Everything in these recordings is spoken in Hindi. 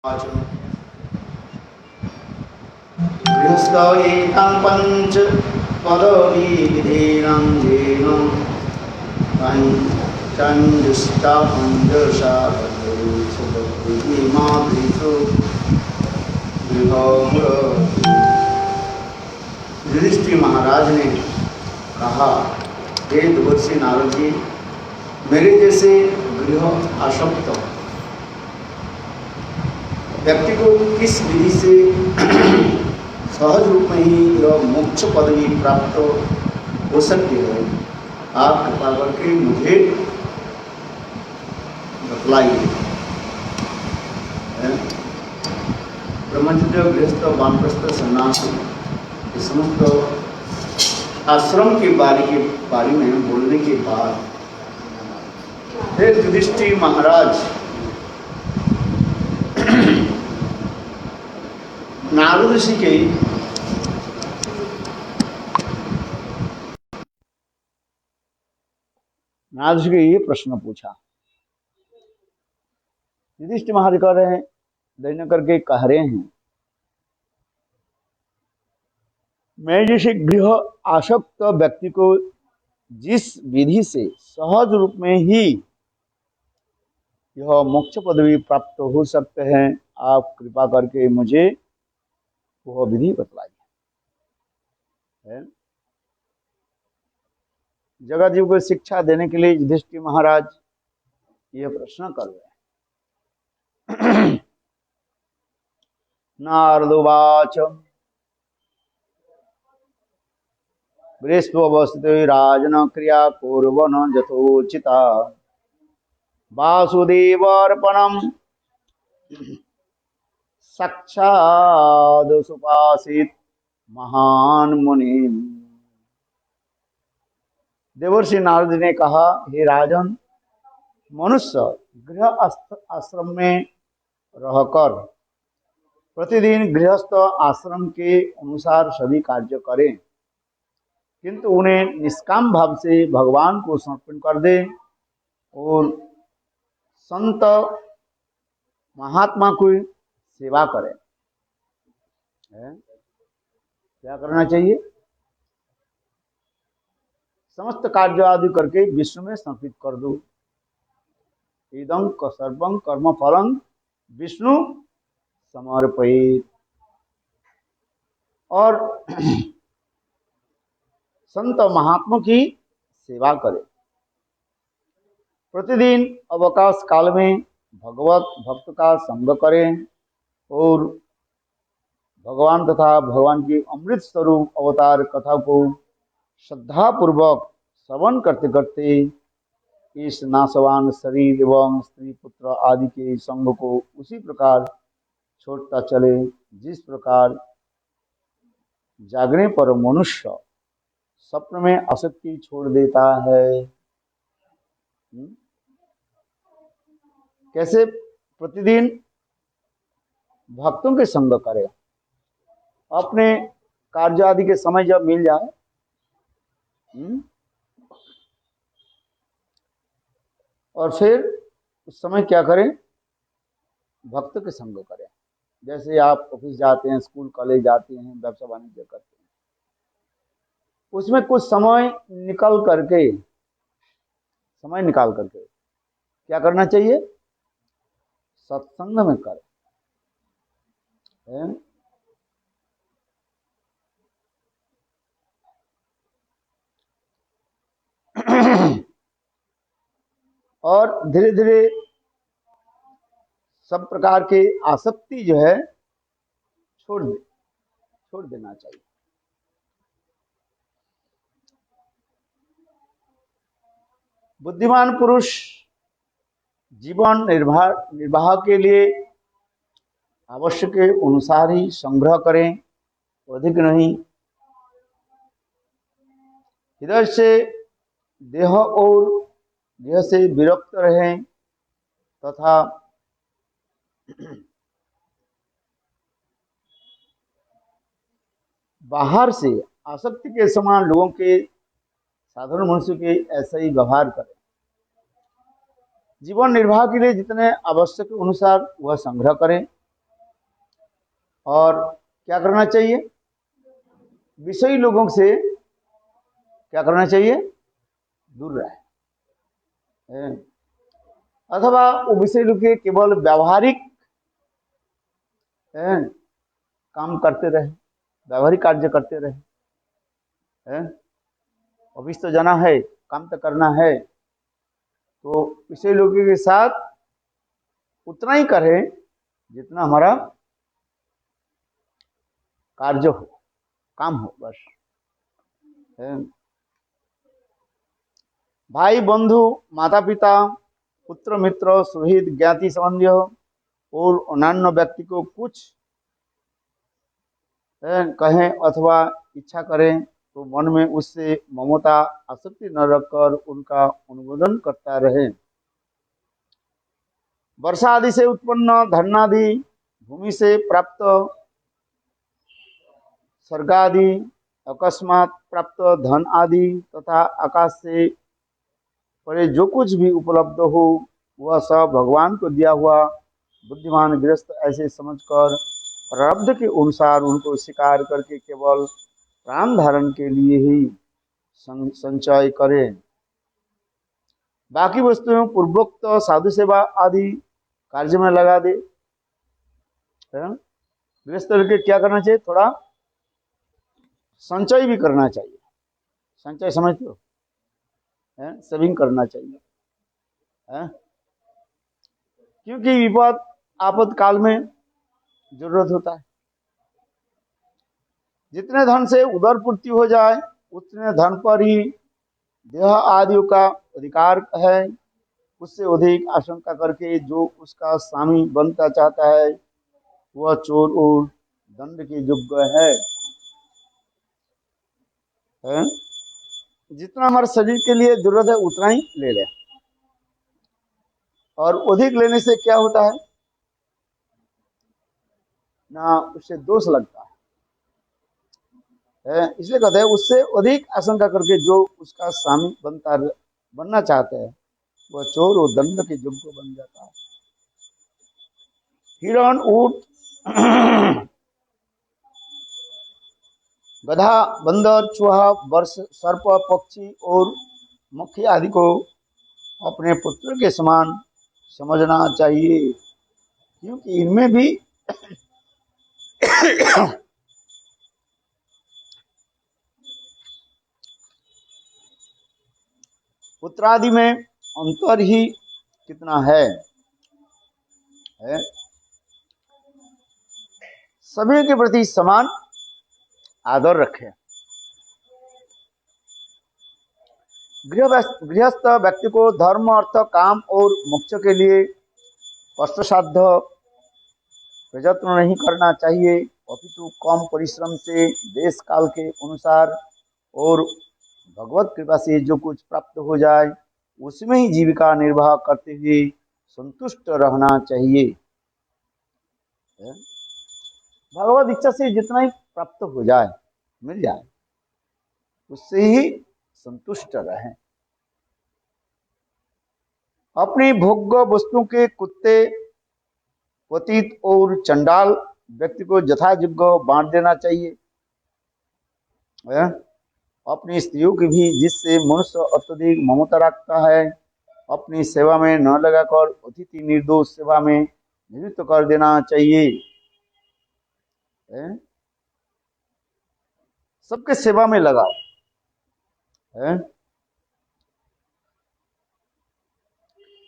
गृहस्थैतां पञ्च पदवीविधीनां येन पञ्चञ्जुष्टापञ्जसा मातृषु गृहमुर। युधिष्ठिर महाराज ने कहा, हे देवर्षि नारद जी, मेरे जैसे गृह आसक्त व्यक्ति को किस विधि से सहज रूप में ही यह मोक्ष पदवी प्राप्त हो सकती है, आप कृपा करके मुझे बतलाइए। ब्रह्मचर्य, गृहस्थ, वानप्रस्थ, सन्यास ये समस्त आश्रम के बारे में बोलने के बाद फिर युधिष्ठिर महाराज नारद ऋषि के ये प्रश्न पूछा। युधिष्ठिर महाराज कह रहे हैं, दैन्य करके कह रहे हैं, मैं जैसे गृह आसक्त व्यक्ति को जिस विधि से सहज रूप में ही यह मोक्ष पदवी प्राप्त हो सकते हैं, आप कृपा करके मुझे वह विधि बतलाइए। जगजीव को शिक्षा देने के लिए युधिष्ठिर महाराज यह प्रश्न कर रहे हैं। नारदोवाच वृष्भवस्थितो राजन क्रिया कुर्वन् यथोचिता वासुदेवार्पणम् साक्षात् सुपासित महान मुनि। देवर्षि नारद ने कहा, हे राजन, मनुष्य गृह आश्रम में रहकर प्रतिदिन गृहस्थ आश्रम के अनुसार सभी कार्य करें, किंतु उन्हें निष्काम भाव से भगवान को समर्पण कर दे और संत महात्मा को सेवा करें। क्या करना चाहिए? समस्त कार्य आदि करके विष्णु में समर्पित कर दो। इदं सर्वं कर्म फलं विष्णु समर्पयेत्। और संत महात्मा की सेवा करें। प्रतिदिन अवकाश काल में भगवत भक्त का संग करें और भगवान तथा भगवान की अमृत स्वरूप अवतार कथा को श्रद्धा पूर्वक श्रवण करते करते इस नाशवान शरीर एवं स्त्री पुत्र आदि के संग को उसी प्रकार छोड़ता चले जिस प्रकार जागने पर मनुष्य स्वप्न में आसक्ति छोड़ देता है। कैसे? प्रतिदिन भक्तों के संग करें, अपने कार्य आदि के समय जब मिल जाए और फिर उस समय क्या करें? भक्त के संग करें। जैसे आप ऑफिस जाते हैं, स्कूल कॉलेज जाते हैं, व्यवसाय वाणिज्य करते हैं, उसमें कुछ समय निकाल करके क्या करना चाहिए? सत्संग में करें। और धीरे धीरे सब प्रकार के आसक्ति जो है छोड़ देना चाहिए। बुद्धिमान पुरुष जीवन निर्वाह के लिए आवश्यक के अनुसार ही संग्रह करें, अधिक नहीं। इधर से देह और देह से विरक्त रहें तथा बाहर से आसक्ति के समान लोगों के, साधारण मनुष्य के ऐसा ही व्यवहार करें। जीवन निर्वाह के लिए जितने आवश्यक अनुसार वह संग्रह करें और क्या करना चाहिए, विषयी लोगों से क्या करना चाहिए, दूर रहे। अथवा वो विषय लोग के केवल व्यावहारिक काम करते रहे, व्यावहारिक कार्य करते रहे। ऑफिस तो जाना है, काम तो करना है, तो विषय लोगों के साथ उतना ही करें जितना हमारा कार्य हो, काम हो बस। भाई बंधु, माता पिता, पुत्र मित्र, सुहृद, ज्ञाति संबंधी और अन्य व्यक्ति को कुछ कहें अथवा इच्छा करें तो मन में उससे ममता आसक्ति न रखकर उनका अनुमोदन करता रहे। वर्षा आदि से उत्पन्न धनादि, भूमि से प्राप्त स्वर्गादि, अकस्मात प्राप्त धन आदि तथा आकाश से परे जो कुछ भी उपलब्ध हो वह सब भगवान को दिया हुआ बुद्धिमान गृहस्थ ऐसे समझकर प्रारब्ध के अनुसार उनको स्वीकार करके केवल प्राण धारण के लिए ही संचय करे। बाकी वस्तुओं पूर्वोक्त साधु सेवा आदि कार्य में लगा दे। गृहस्थ के क्या करना चाहिए, थोड़ा संचय भी करना चाहिए। संचय समझते हो, सेविंग करना चाहिए। क्योंकि विपद आपद काल में जरूरत होता है। जितने धन से उदर पूर्ति हो जाए उतने धन पर ही देह आदि का अधिकार है। उससे अधिक आशंका करके जो उसका स्वामी बनता चाहता है वह चोर और दंड के योग्य है। जितना हमारे शरीर के लिए जरूरत है उतना ही ले ले, और अधिक लेने से क्या होता है ना, उससे दोष लगता है। इसलिए कहते हैं उससे अधिक आशंका करके जो उसका स्वामी बनना चाहते हैं वह चोर और दंड के योग्य बन जाता है। हिरण, ऊंट, गधा, बंदर, चूहा, वर्ष, सर्प, पक्षी और मक्खी आदि को अपने पुत्र के समान समझना चाहिए, क्योंकि इनमें भी पुत्रादि में अंतर ही कितना है। सभी के प्रति समान आदर रखें। गृहस्थ व्यक्ति को धर्म, अर्थ, काम और मोक्ष के लिए कष्टसाध्य प्रयत्न नहीं करना चाहिए, अपितु कम परिश्रम से देश काल के अनुसार और भगवत कृपा से जो कुछ प्राप्त हो जाए उसमें ही जीविका निर्वाह करते हुए संतुष्ट रहना चाहिए। भगवत इच्छा से जितना ही प्राप्त हो जाए, मिल जाए, उससे ही संतुष्ट रहें। अपनी भोग्य वस्तु के कुत्ते, पतित और चंडाल व्यक्ति को यथायोग्य बांट देना चाहिए। अपनी स्त्रियों की भी, जिससे मनुष्य अत्यधिक ममता रखता है, अपनी सेवा में न लगाकर अतिथि निर्दोष सेवा में नियुक्त कर देना चाहिए। सबके सेवा में लगाओ।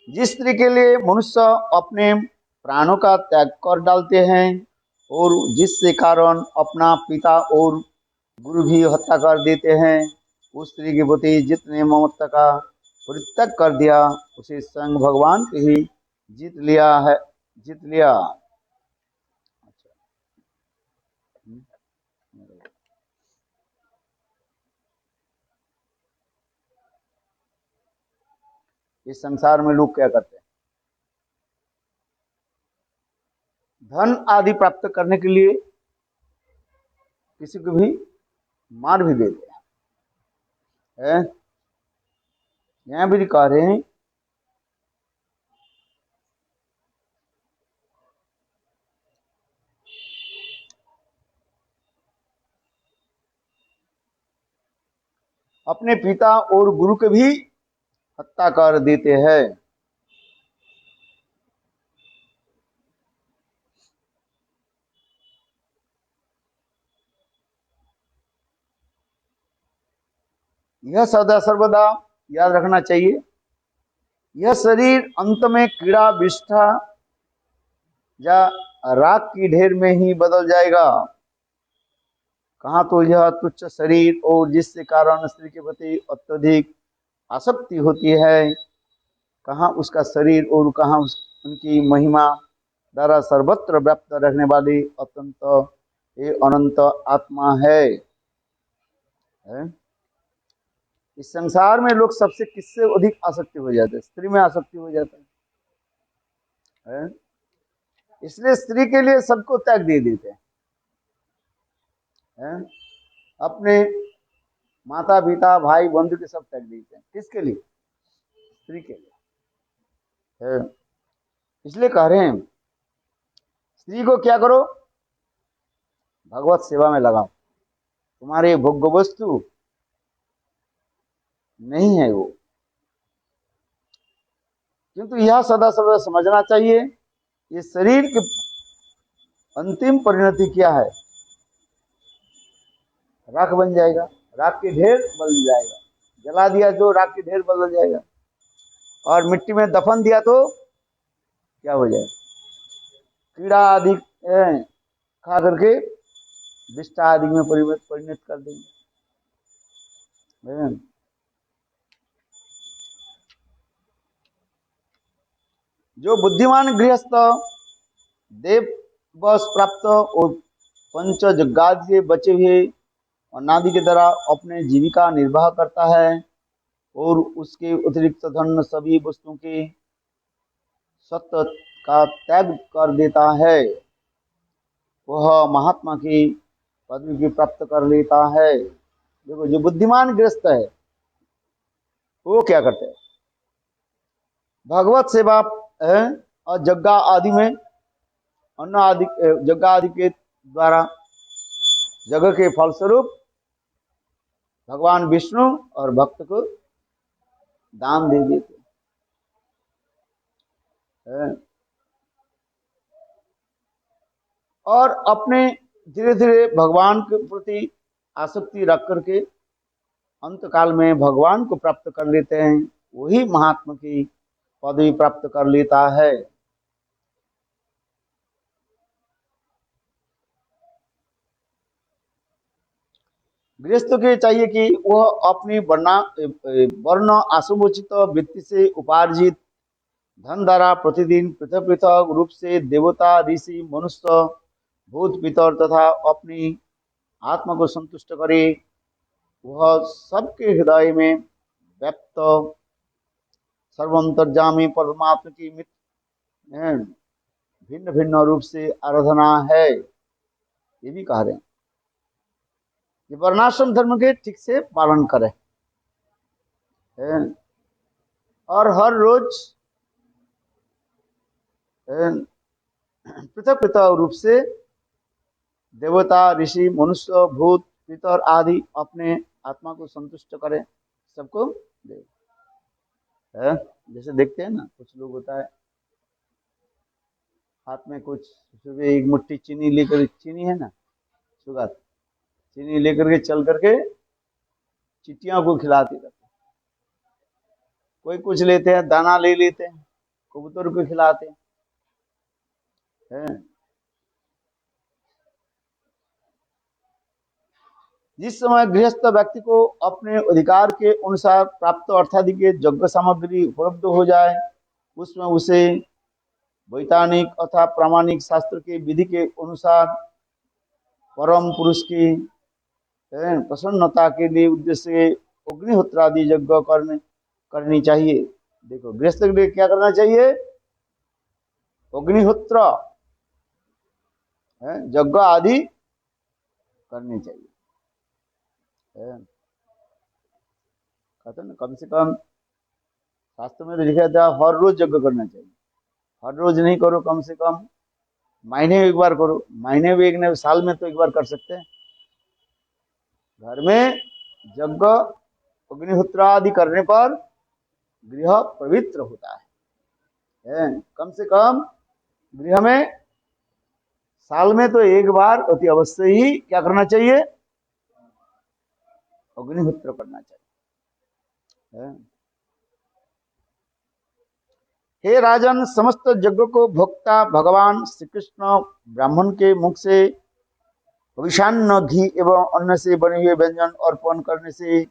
जिस स्त्री के लिए मनुष्य अपने प्राणों का त्याग कर डालते हैं और जिससे कारण अपना पिता और गुरु भी हत्या कर देते हैं, उस स्त्री के प्रति जितने ममता का परित्याग कर दिया उसे स्वयं भगवान के ही जीत लिया। अच्छा, इस संसार में लोग क्या करते हैं, धन आदि प्राप्त करने के लिए किसी को भी मार भी देते हैं। यहाँ भी कह रहे हैं अपने पिता और गुरु के भी हत्या कर देते हैं। यह सदा सर्वदा याद रखना चाहिए। यह शरीर अंत में कीड़ा विष्ठा या राख की ढेर में ही बदल जाएगा। कहाँ तो यह तुच्छ शरीर और जिसके कारण स्त्री के प्रति अत्यधिक आसक्ति होती है, कहाँ उसका शरीर और कहाँ उनकी महिमा द्वारा सर्वत्र व्याप्त रहने वाली अत्यंत ये अनंत आत्मा है? इस संसार में लोग सबसे किससे अधिक आसक्ति हो जाते हैं? स्त्री में आसक्ति हो जाता है। इसलिए स्त्री के लिए सबको त्याग दे देते हैं। अपने माता पिता भाई बंधु के सब त्याग देते हैं। किसके लिए? स्त्री के लिए। इसलिए कह रहे हैं स्त्री को क्या करो? भगवत सेवा में लगाओ। तुम्हारे भोग्य वस्तु नहीं है वो, किंतु यह सदा सर्वदा समझना चाहिए ये शरीर की अंतिम परिणति क्या है? राख बन जाएगा, राख के ढेर बदल जाएगा। जला दिया जो राख के ढेर बदल जाएगा, और मिट्टी में दफन दिया तो क्या हो जाएगा? कीड़ा आदि खा करके विष्ठा आदि में परिणत कर देंगे। जो बुद्धिमान गृहस्थ देव बस प्राप्त और पंच जगत से बचे हुए अनादि के द्वारा अपने जीविका निर्वाह करता है और उसके अतिरिक्त धन सभी वस्तुओं के सत्य का त्याग कर देता है, वह महात्मा की पदवी की प्राप्त कर लेता है। देखो जो बुद्धिमान गृहस्थ है वो क्या करते हैं? भगवत सेवा और यज्ञ आदि में अन्न आदि यज्ञ आदि के द्वारा जगह के फलस्वरूप भगवान विष्णु और भक्त को दान दे देते हैं। और अपने धीरे धीरे भगवान के प्रति आसक्ति रख करके अंत काल में भगवान को प्राप्त कर लेते हैं। वही महात्मा की पदवी प्राप्त कर लेता है। गृहस्थ के चाहिए कि वह अपनी वर्ण आशुभूषित वृत्ति से उपार्जित धन द्वारा प्रतिदिन पृथक पृथक रूप से देवता ऋषि मनुष्य भूत पितर तथा अपनी आत्मा को संतुष्ट करे। वह सबके हृदय में व्याप्त सर्वंतर्यामी परमात्मा की भिन्न भिन्न रूप से आराधना है। ये भी कह रहे हैं कि वर्णाश्रम धर्म के ठीक से पालन करें और हर रोज पृथक पृथक रूप से देवता ऋषि मनुष्य भूत पितर आदि अपने आत्मा को संतुष्ट करें, सबको दे। जैसे देखते हैं ना, कुछ लोग होता है हाथ में कुछ सुबह एक मुट्ठी चीनी लेकर, चीनी है ना सुगा, चीनी लेकर के चल करके चिट्टियों को खिलाते रहते। कोई कुछ लेते हैं, दाना ले लेते हैं, कबूतर को खिलाते हैं। जिस समय गृहस्थ व्यक्ति को अपने अधिकार के अनुसार प्राप्त अर्थादि के यज्ञ सामग्री उपलब्ध हो जाए, उसमें उसे वैतानिक अथवा प्रामाणिक शास्त्र के विधि के अनुसार परम पुरुष की प्रसन्नता के लिए उद्देश्य अग्निहोत्र आदि यज्ञ करनी चाहिए। देखो गृहस्थ के लिए क्या करना चाहिए? अग्निहोत्र यज्ञ आदि करनी चाहिए। कहते हैं ना, कम से कम शास्त्र में तो लिखा था हर रोज यज्ञ करना चाहिए। हर रोज नहीं करो, कम से कम महीने में एक बार करो। महीने में एक नहीं, साल में तो एक बार कर सकते हैं। घर में यज्ञ अग्निहोत्र आदि करने पर गृह पवित्र होता है। कम से कम गृह में साल में तो एक बार अति अवश्य ही क्या करना चाहिए, अग्निहोत्र करना चाहिए। हे राजन, समस्त यज्ञ को भोक्ता भगवान श्री कृष्ण ब्राह्मण के मुख से भविष्यान्न घी एवं अन्न से बने हुए व्यंजन अर्पण करने से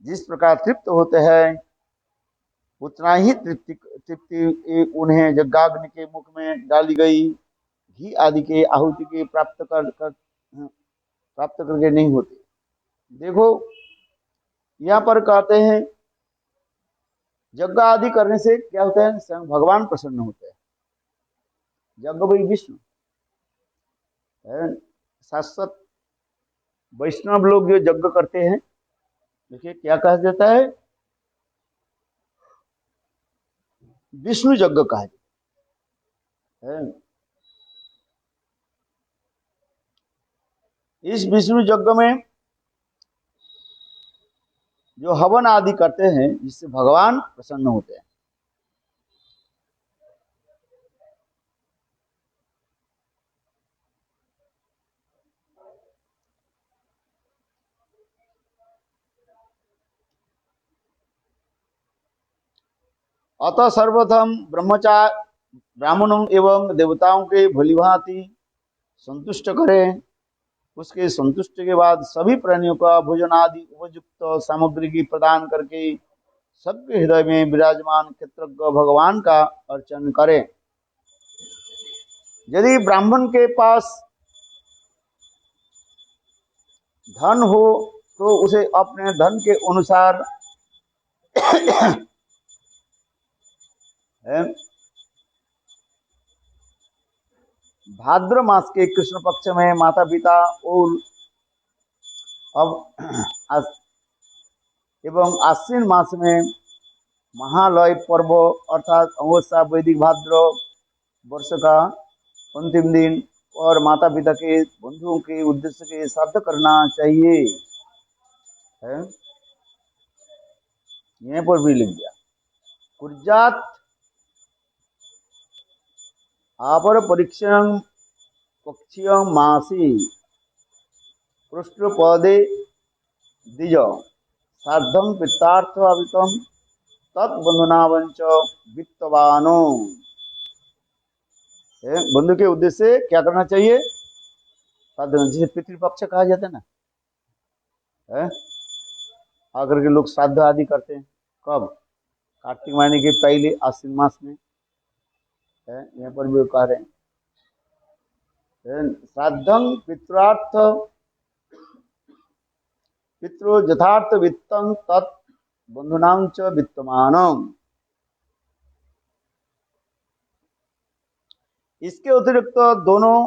जिस प्रकार तृप्त होते हैं, उतना ही तृप्ति उन्हें यज्ञाग्नि के मुख में डाली गई घी आदि के आहुति के प्राप्त करके नहीं होते। देखो यहाँ पर कहते हैं यज्ञ आदि करने से क्या होता है, स्वयं भगवान प्रसन्न होते हैं। यज्ञ वही विष्णु है। शाश्वत वैष्णव लोग जो यज्ञ करते हैं, देखिए क्या कहा जाता है, विष्णु यज्ञ कहा जाता है। इस विष्णु यज्ञ में जो हवन आदि करते हैं जिससे भगवान प्रसन्न होते हैं। अतः सर्वप्रथम ब्राह्मणों एवं देवताओं के भलीभांति संतुष्ट करें। उसके संतुष्ट के बाद सभी प्राणियों का भोजन आदि उपयुक्त सामग्री की प्रदान करके सबके हृदय में विराजमान क्षेत्रज्ञ भगवान का अर्चन करें। यदि ब्राह्मण के पास धन हो तो उसे अपने धन के अनुसार भाद्र मास के कृष्ण पक्ष में माता पिता और एवं आश्विन मास में महालय पर्व अर्थात अमावस्या वैदिक भाद्र वर्ष का अंतिम दिन और माता पिता के बंधुओं के उद्देश्य के श्राद्ध करना चाहिए। यहीं पर भी लिख दिया कुर्जात आपर परीक्षण पक्षीय मासी पृष्ठपदे द्विज सार्धम पितार्थ अवितम तत्बंधुनावंच वित्तवानो। बंधु के उद्देश्य से क्या करना चाहिए, जिसे पितृपक्ष कहा जाता है ना, आकर के लोग श्राद्ध आदि करते हैं। कब? कार्तिक महीने के पहले आश्विन मास में। यहाँ पर भी कह रहे हैं श्राद्धं पितृार्थ पितृ यथार्थ वित्तं तत् बंधुनां च वित्तमानम्। इसके अतिरिक्त दोनों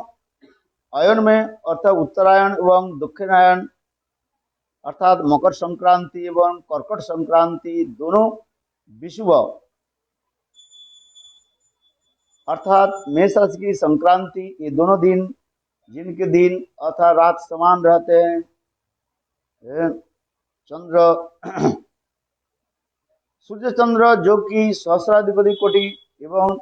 अयन में अर्थात उत्तरायण एवं दक्षिणायन अर्थात मकर संक्रांति एवं कर्कट संक्रांति दोनों विषुव अर्थात मेष राशि की संक्रांति, ये दोनों दिन जिनके दिन अर्थात रात समान रहते हैं, चंद्र सूर्य चंद्र जो कि सहस्राधिपति कोटि एवं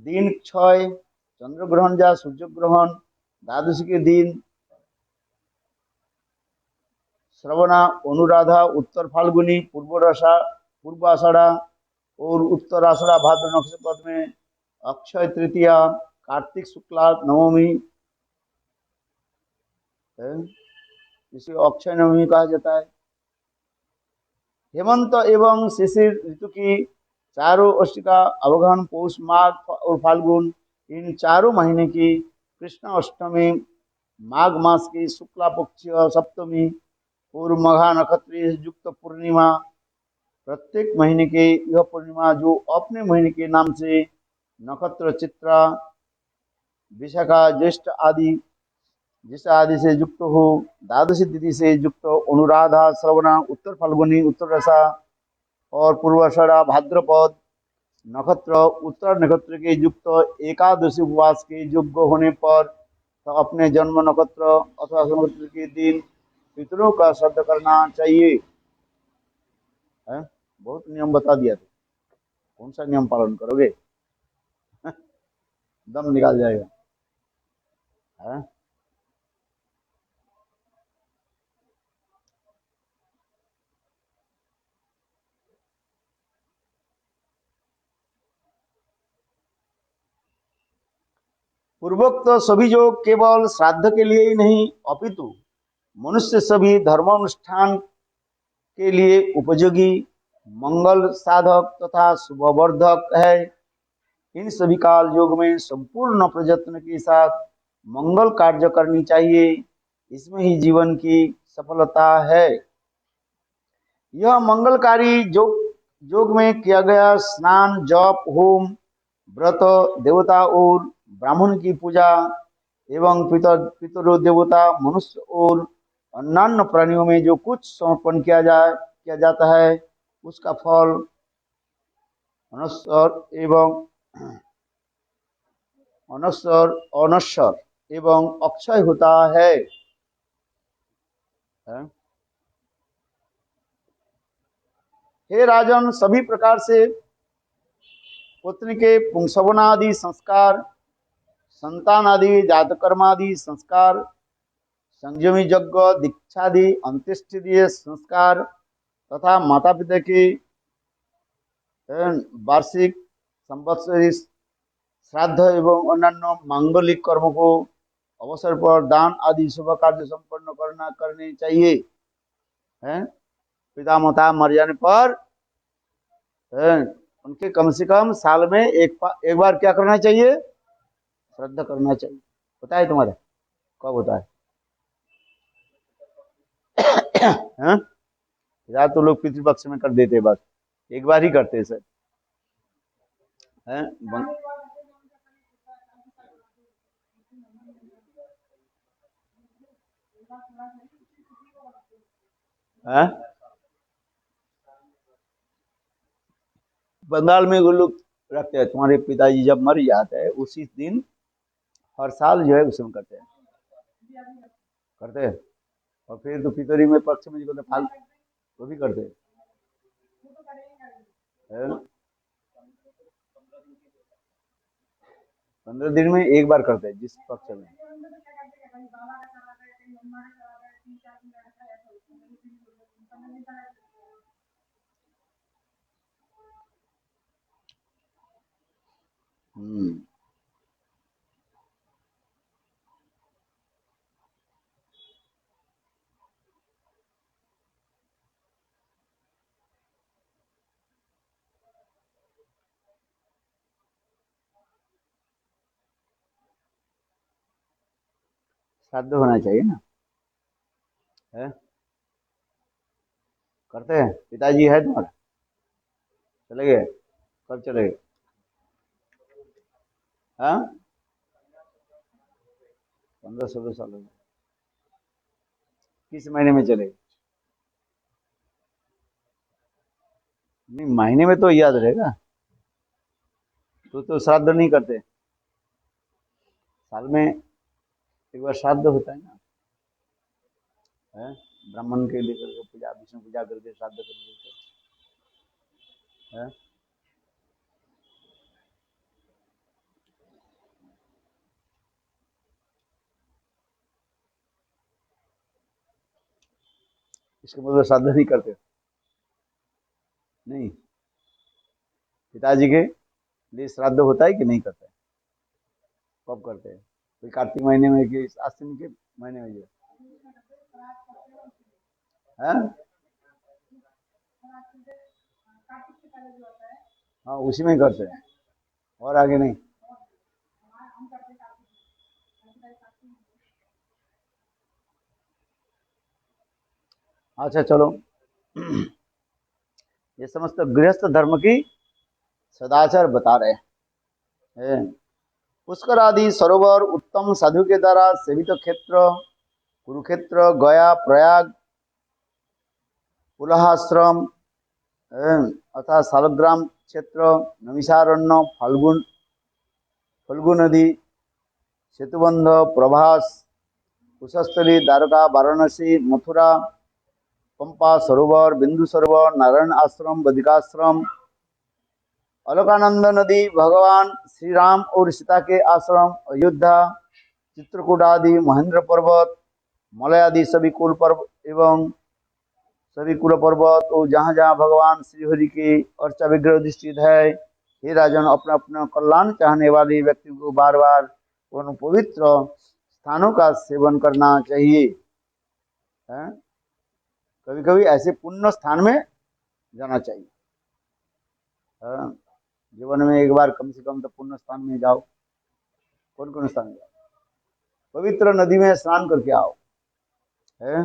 दिन क्षय चंद्र ग्रहण या सूर्य ग्रहण द्वादशी के दिन श्रवणा अनुराधा उत्तर फाल्गुनी पूर्व आषाढ़ा और उत्तर आषाढ़ा भाद्र नक्षत्र में अक्षय तृतीया कार्तिक शुक्ला नवमी, इसे अक्षय नवमी कहा जाता है। हेमंत एवं शिशिर ऋतु की चारों अष्टिका अवगहन पौष माघ और फाल्गुन, इन चारों महीने की कृष्ण अष्टमी, माघ मास की शुक्ला पक्ष सप्तमी और मघा नक्षत्र युक्त पूर्णिमा, प्रत्येक महीने के यह पूर्णिमा जो अपने महीने के नाम से नक्षत्र चित्रा विशाखा ज्येष्ठ आदि से युक्त हो, द्वादशी तिथि से युक्त अनुराधा श्रवणा उत्तर फाल्गुनी उत्तर रसा और पूर्वाषाढ़ा भाद्रपद नक्षत्र उत्तर नक्षत्र के युक्त एकादशी उपवास के योग्य होने पर तो अपने जन्म नक्षत्र अथवा नक्षत्र के दिन पितरों का श्राद्ध करना चाहिए। है? बहुत नियम बता दिया तो कौन सा नियम पालन करोगे? दम निकाल जाएगा। है? पूर्वोक्त सभी योग केवल श्राद्ध के लिए ही नहीं अपितु मनुष्य सभी धर्मानुष्ठान के लिए उपयोगी मंगल साधक तथा शुभवर्धक है। इन सभी काल योग में संपूर्ण प्रयत्न के साथ मंगल कार्य करनी चाहिए। इसमें ही जीवन की सफलता है। यह मंगलकारी योग योग में किया गया स्नान, जप, होम, व्रत, देवता और ब्राह्मण की पूजा एवं पितरों, देवता, मनुष्य और अन्यान्य प्राणियों में जो कुछ समर्पण किया जाता है उसका फल अनश्वर अनश्वर एवं अक्षय होता है। हे राजन, सभी प्रकार से पुत्र के पुंसवनादि संस्कार, संतान आदि जातकर्मादि संस्कार, संयमी यज्ञ, दीक्षादि, अंत्येष्टि संस्कार तथा माता पिता के वार्षिक, संवत्सरी श्राद्ध एवं अन्य मांगलिक कर्म को अवसर पर दान आदि शुभ कार्य संपन्न करने चाहिए। हैं? पिता माता मर जाने पर उनके कम से कम साल में एक बार क्या करना चाहिए? श्राद्ध करना चाहिए। पता है तुम्हारा कब होता है? या तो लोग पितृपक्ष में कर देते, बस एक बार ही करते सर। हैं? बंगाल में वो लोग रखते हैं, तुम्हारे पिताजी जब मर जाते हैं उसी दिन हर साल जो है उसमें करते हैं। और फिर तो पितरी में पक्ष में जो फाल वो भी करते हैं। 15 दिन में एक बार करते हैं जिस पक्ष में। श्राद्ध होना चाहिए ना। है? करते हैं। पिताजी है तुम्हारा? चले गए? कब चले गए? हाँ, 15-16 साल हो गए। किस महीने में चले गए? नहीं, महीने में तो याद रहेगा। तो श्राद्ध नहीं करते। साल में एक बार श्राद्ध होता है ना। है? ब्राह्मण के लेकर के पूजा, विष्णु पूजा करके श्राद्ध कर देते हैं। इसके मतलब श्राद्ध नहीं करते? नहीं, पिताजी के लिए श्राद्ध होता है कि नहीं करते? कब करते हैं? कोई कार्तिक महीने में कि आश्विन के महीने में? जो है, हाँ उसी में करते हैं और आगे नहीं। अच्छा चलो, ये समस्त गृहस्थ धर्म की सदाचार बता रहे हैं। पुष्कर आदि सरोवर, उत्तम साधु के द्वारा सेवित क्षेत्र, कुरुक्षेत्र, गया, प्रयाग, पुलहाश्रम अर्थात शालग्राम क्षेत्र, नमिषारण्य, फल्गु नदी, सेतुबंध, प्रभास, कुशस्थली, द्वारका, वाराणसी, मथुरा, पंपा सरोवर, बिंदु सरोवर, नारायण आश्रम, बद्रिकाश्रम, अलकानंद नदी, भगवान श्री राम और सीता के आश्रम, अयोध्या, चित्रकूट आदि, महेंद्र पर्वत, मलय आदि सभी कुल पर्वत एवं सभी कुल पर्वत और जहाँ जहाँ भगवान श्री हरि के अर्चा विग्रह अधिष्ठित है, हे राजन, अपना अपना कल्याण चाहने वाले व्यक्ति को बार बार उन पवित्र स्थानों का सेवन करना चाहिए। कभी कभी ऐसे पुण्य स्थान में जाना चाहिए। जीवन में एक बार कम से कम तो पुण्य स्थान में जाओ। कौन कौन स्थान में जाओ? पवित्र नदी में स्नान करके आओ। है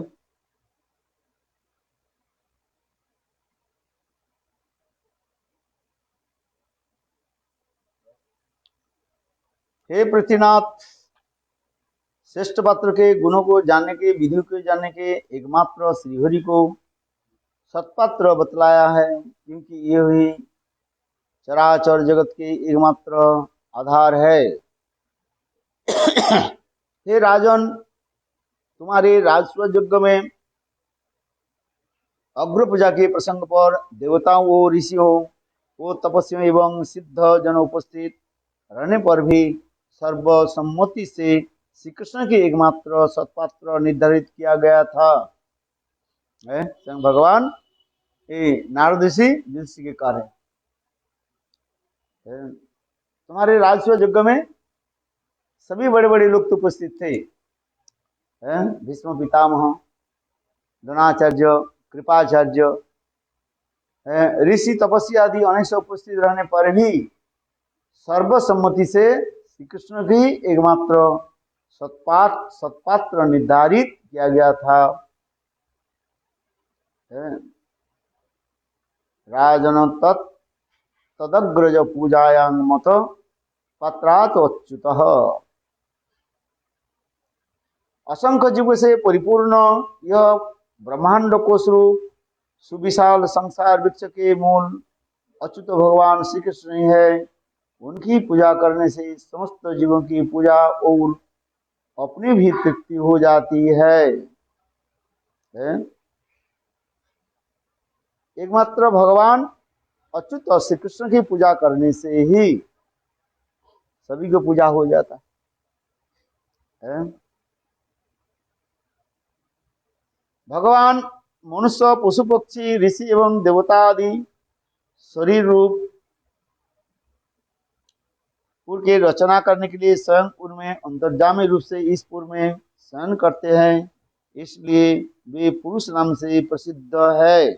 हे पृथ्वीनाथ, श्रेष्ठ पात्र के गुणों को जानने के, विधि को जानने के एकमात्र श्रीहरि को सत्पात्र बतलाया है, क्योंकि ये हुई चराचर जगत के एकमात्र आधार है। हे राजन, तुम्हारे राजस्व यज्ञ में अग्र पूजा के प्रसंग पर देवताओं और ऋषियों वो तपस्वियों एवं सिद्ध जन उपस्थित रहने पर भी सर्वसम्मति से श्री कृष्ण के एकमात्र सत्पात्र निर्धारित किया गया था। स्वयं भगवान नारद ऋषि के कार्य। तुम्हारे राजस्व यज्ञ में सभी बड़े बड़े लोग तो उपस्थित थे। भीष्म पितामह, द्रोणाचार्य, कृपाचार्य, ऋषि, तपस्या आदि अनेक से उपस्थित रहने पर भी सर्वसम्मति से श्री कृष्ण की एकमात्र सत्पात्र निर्धारित किया गया था। राजन तदग्रज पूजायां मत पात्रात अच्युत। असंख्य जीव से परिपूर्ण यह ब्रह्मांड कोश रूप सुविशाल संसार वृक्ष के मूल अच्युत भगवान श्री कृष्ण ही है। उनकी पूजा करने से समस्त जीवों की पूजा और अपनी भी तृप्ति हो जाती है। एकमात्र भगवान अच्युत और श्री कृष्ण की पूजा करने से ही सभी को पूजा हो जाता है। भगवान मनुष्य, पशु, पक्षी, ऋषि एवं देवता आदि शरीर रूप पुर की रचना करने के लिए स्वयं उनमें अंतर्जामी रूप से इस पुर में शयन करते हैं, इसलिए वे पुरुष नाम से प्रसिद्ध है।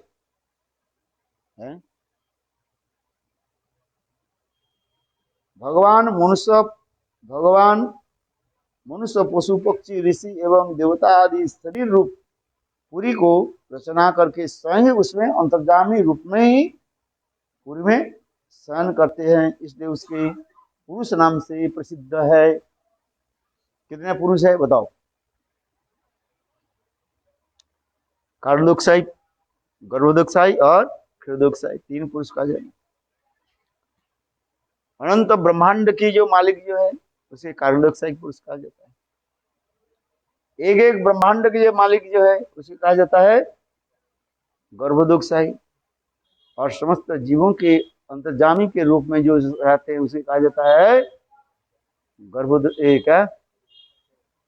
भगवान मनुष्य, पशु, पक्षी, ऋषि एवं देवता आदि शरीर रूप पुरी को रचना करके स्वयं ही उसमें अंतर्जामी रूप में ही पुरी में शयन करते हैं, इसलिए उसके पुरुष नाम से प्रसिद्ध है। कितने पुरुष है बताओ? कारणोदकशाही, गर्भोदकशाही और क्षीरोदकशाही, तीन पुरुष का जन्म। अनंत ब्रह्मांड की जो मालिक जो है उसे कारणोदकशाही पुरुष कहा जाता है। एक एक ब्रह्मांड के जो मालिक जो है उसे कहा जाता है गर्भोदकशाही, और समस्त जीवों के अंतर्जामी के रूप में जो रहते हैं उसे कहा जाता है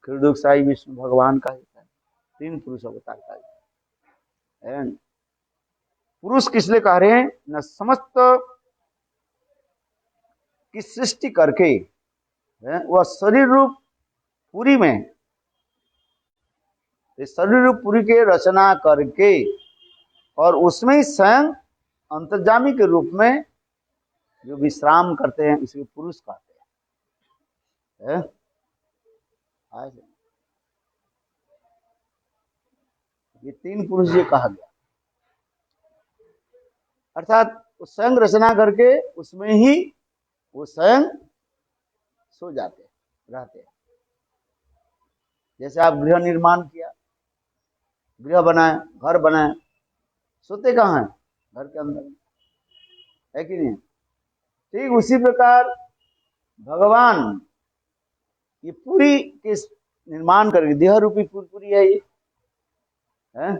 क्षीरोदकशाही विष्णु भगवान कहा जाता है। तीन पुरुष अवतार कहा जाता है। पुरुष किसलिए कह रहे हैं? न समस्त की सृष्टि करके वह शरीर रूप पुरी में, शरीर रूप पुरी के रचना करके और उसमें ही स्वयं अंतर्जामी के रूप में जो विश्राम करते हैं उसे पुरुष कहते हैं। ये तीन पुरुष ये कहा गया, अर्थात स्वयं रचना करके उसमें ही वो स्वयं सो जाते रहते हैं। जैसे आप गृह निर्माण किया, गृह बनाए, घर बनाए, सोते कहाँ हैं? घर के अंदर, है कि नहीं? ठीक उसी प्रकार भगवान ये पूरी के निर्माण करके, देह रूपी पूरी है ये, है?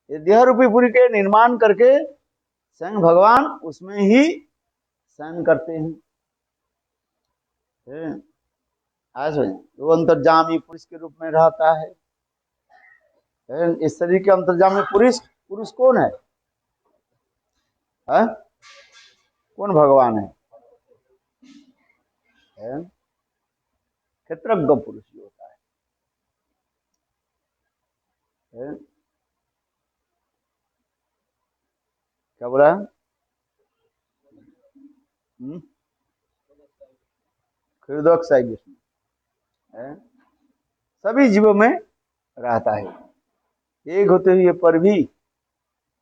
ये देह रूपी पुरी के निर्माण करके स्वयं भगवान उसमें ही शयन करते हैं। आज वो अंतर्जामी पुरुष के रूप में रहता है। इस शरीर के अंतर्जामी पुरुष पुरुष कौन है? कौन भगवान है? क्षेत्रज्ञ पुरुष ही होता है। क्या बोला? हृदय विष्णु सभी जीवों में रहता है। एक होते हुए पर भी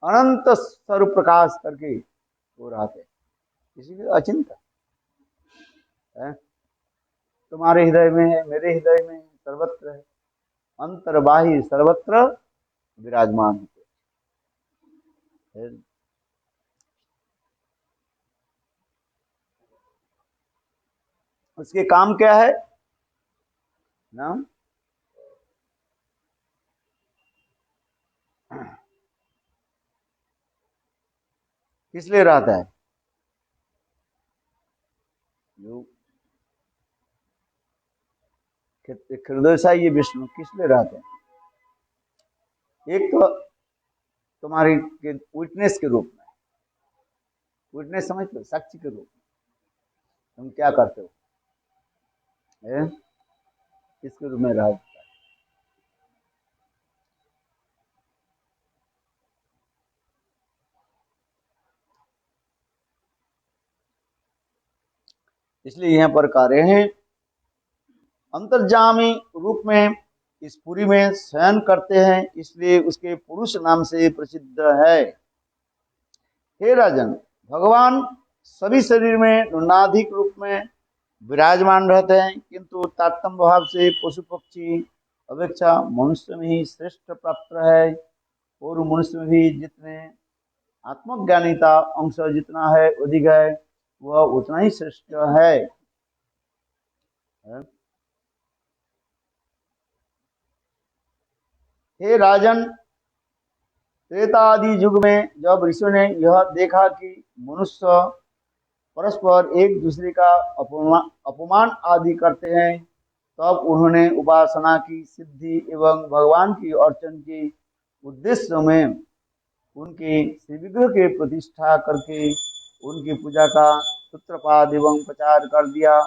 अनंत स्वरूप प्रकाश करके वो रहते हैं, इसीलिए अचिंत है। तुम्हारे हृदय में है, मेरे हृदय में सर्वत्र है, अंतर्बाह्य सर्वत्र विराजमान होते। उसके काम क्या है ना? किस लिए रहता है? हृदय ये विष्णु किस लिए रहते हैं? एक तो तुम्हारी विटनेस के रूप में, विटनेस समझते हो, साक्षी के रूप में तुम क्या करते हो, इसके रूप में रहता है। इसलिए यहाँ पर कह रहे हैं अंतर्जामी रूप में इस पुरी में शयन करते हैं, इसलिए उसके पुरुष नाम से प्रसिद्ध है। हे राजन, भगवान सभी शरीर में नुनाधिक रूप में विराजमान रहते हैं, किंतु तारतम्य भाव से पशु पक्षी अपेक्षा मनुष्य में ही श्रेष्ठ प्राप्त है। और मनुष्य में भी जितने आत्मज्ञानिता अंश जितना है अधिक है, वह उतना ही श्रेष्ठ है। हे राजन, त्रेता आदि युग में जब ऋषियों ने यह देखा कि मनुष्य परस्पर एक दूसरे का अपमान आदि करते हैं, तब उन्होंने उपासना की सिद्धि एवं भगवान की अर्चन के उद्देश्य में उनके श्री विग्रह के प्रतिष्ठा करके उनकी पूजा का सूत्रपात एवं प्रचार कर दिया।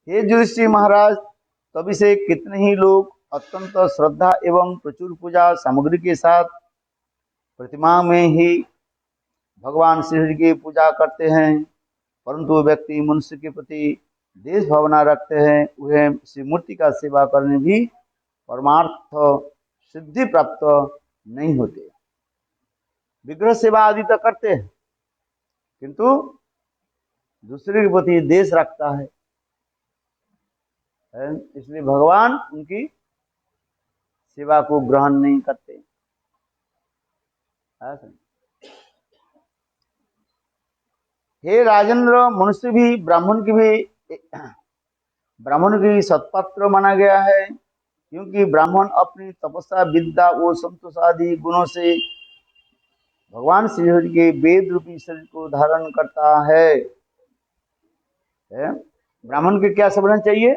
हे युधिष्ठिर महाराज, तभी से कितने ही लोग अत्यंत श्रद्धा एवं प्रचुर पूजा सामग्री के साथ प्रतिमा में ही भगवान श्री की पूजा करते हैं, परंतु व्यक्ति मनुष्य के प्रति देश भावना रखते हैं, वह श्री मूर्ति का सेवा करने भी परमार्थ सिद्धि प्राप्त नहीं होते। विग्रह सेवा आदि तो करते हैं, किंतु दूसरे के प्रति देश रखता है, इसलिए भगवान उनकी सेवा को ग्रहण नहीं करते। हे राजेंद्र, मनुष्य भी ब्राह्मण की सत्पात्र माना गया है, क्योंकि ब्राह्मण अपनी तपस्या विद्या और संतोष आदि गुणों से भगवान श्री हरि के वेद रूपी शरीर को धारण करता है। ब्राह्मण के क्या समझना चाहिए?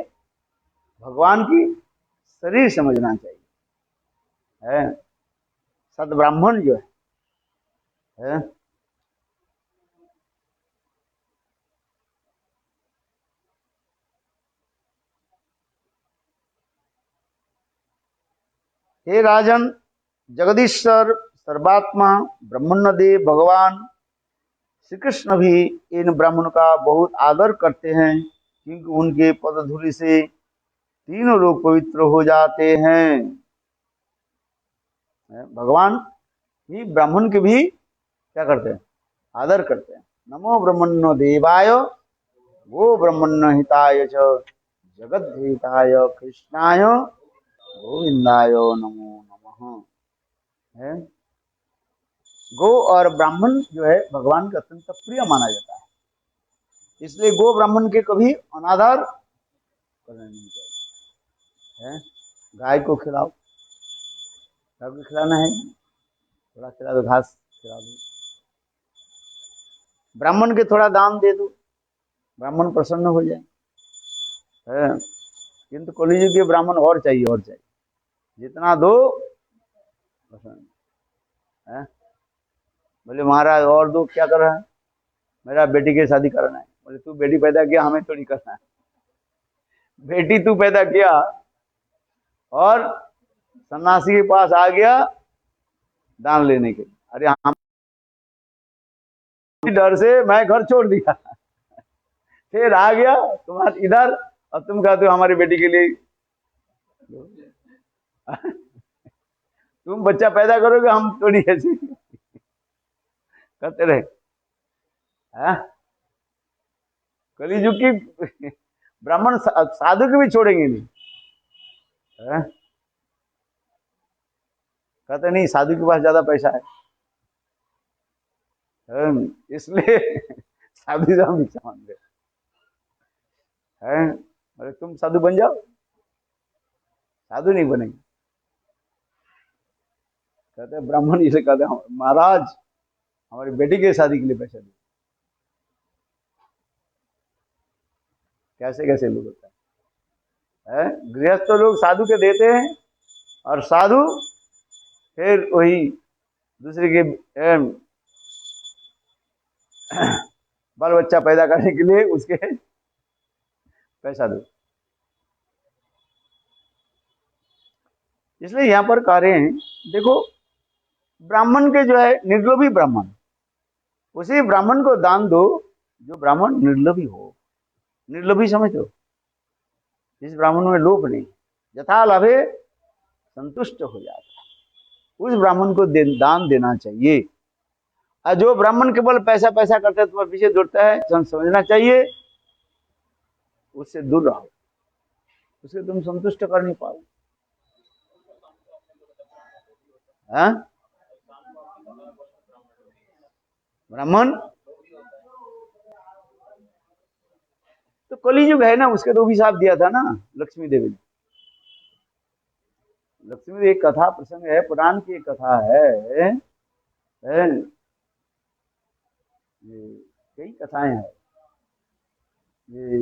भगवान की शरीर समझना चाहिए। सद ब्राह्मण जो है, हे राजन, जगदीश्वर सर्वात्मा ब्रह्मण्यदेव भगवान श्री कृष्ण भी इन ब्राह्मणों का बहुत आदर करते हैं, क्योंकि उनके पद धूलि से तीनों लोग पवित्र हो जाते हैं। भगवान ही ब्राह्मण के भी क्या करते हैं? आदर करते हैं। नमो ब्रह्मण्य देवाय वो ब्रह्मण्य हिताय च जगद्धिताय कृष्णाय गोविंदाय नमो नमः। है गो और ब्राह्मण जो है भगवान का अत्यंत प्रिय माना जाता है, इसलिए गो ब्राह्मण के कभी अनादर करना नहीं चाहिए। है गाय को खिलाओ, गाय को खिलाना है, थोड़ा खिला दो, घास खिला दो। ब्राह्मण के थोड़ा दान दे दो, ब्राह्मण प्रसन्न हो जाए। है किंतु कलियुग के ब्राह्मण और चाहिए, और चाहिए, जितना दो प्रसन्न है। बोले महाराज और दो, क्या कर रहा है? मेरा बेटी की शादी करना है। बोले तू बेटी पैदा किया, हमें तो नहीं करना है। बेटी तू पैदा किया और सन्यासी के पास आ गया दान लेने के लिए। अरे हम डर से मैं घर छोड़ दिया, फिर आ गया तुम्हारे इधर, और तुम कहते हो हमारी बेटी के लिए तुम बच्चा पैदा करोगे, हम थोड़ी ऐसे करते रहे। कलियुग की ब्राह्मण साधु के भी छोड़ेंगे नहीं। कहते नहीं साधु के पास ज्यादा पैसा है, इसलिए साधु से हम भिक्षा मांग रहे हैं। अरे तुम साधु बन जाओ, साधु नहीं बनेंगे। कहते ब्राह्मण इसे कहते हैं महाराज हमारी बेटी की शादी के लिए पैसा दो। कैसे कैसे लोग होता है, गृहस्थ तो लोग साधु के देते हैं, और साधु फिर वही दूसरे के बाल बच्चा पैदा करने के लिए उसके पैसा दो। इसलिए यहां पर कह रहे हैं, देखो ब्राह्मण के जो है निर्लोभी ब्राह्मण, उसी ब्राह्मण को दान दो जो ब्राह्मण निर्लोभी हो। निर्लोभी समझो, जिस ब्राह्मण में लोभ नहीं, यथा लाभे संतुष्ट हो जाता है, उस ब्राह्मण को दान देना चाहिए। और जो ब्राह्मण केवल पैसा पैसा करता है, तुम्हारे पीछे दौड़ता है, समझना चाहिए उससे दूर रहो, उसे तुम संतुष्ट कर नहीं पाओ। ब्राह्मण तो कलियुग है ना, उसके तो अभिशाप दिया था ना लक्ष्मी देवी ने। लक्ष्मी देवी एक कथा प्रसंग है, पुराण की एक कथा है, कई कथाएं हैं। ये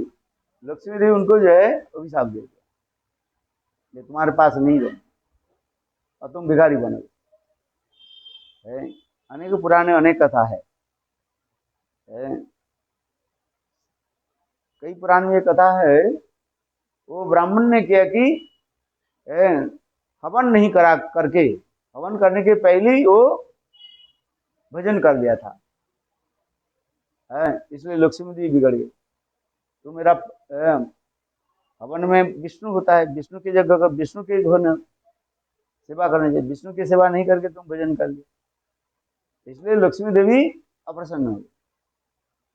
लक्ष्मी देवी उनको जो है अभिशाप दे दिया, ये तुम्हारे पास नहीं रहे और तुम भिखारी बनोगे। अनेक पुराने अनेक कथा है, कई पुराण में कथा है। वो ब्राह्मण ने किया कि हवन नहीं करा करके, हवन करने के पहले ही वो भजन कर लिया था, इसलिए लक्ष्मी देवी बिगड़ गई। तो मेरा हवन में विष्णु होता है, विष्णु की जगह का विष्णु की सेवा करनी चाहिए, विष्णु की सेवा नहीं करके तुम भजन कर लिया, इसलिए लक्ष्मी देवी अप्रसन्न हो गई।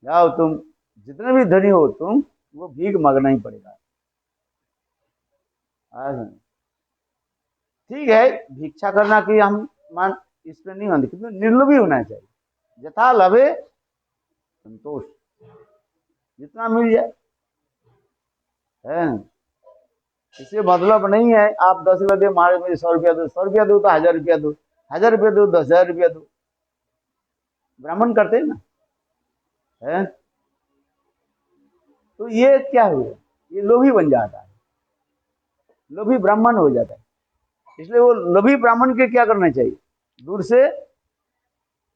जाओ तुम जितने भी धनी हो तुम, वो भीख मांगना ही पड़ेगा। ठीक है भिक्षा करना कि हम मान इस पर नहीं मानते, कितने निर्लोभी होना चाहिए, यथा लभे संतोष, जितना मिल जाए। इससे मतलब नहीं है आप 10 रुपया दे, मारे मुझे 100 रुपया दो, 100 रुपया दो तो 1000 रुपया दो, 1000 रुपया दो 10,000 रुपया दो। ब्राह्मण करते हैं ना, है तो ये क्या हुआ, ये लोभी बन जाता है, लोभी ब्राह्मण हो जाता है। इसलिए वो लोभी ब्राह्मण के क्या करना चाहिए, दूर से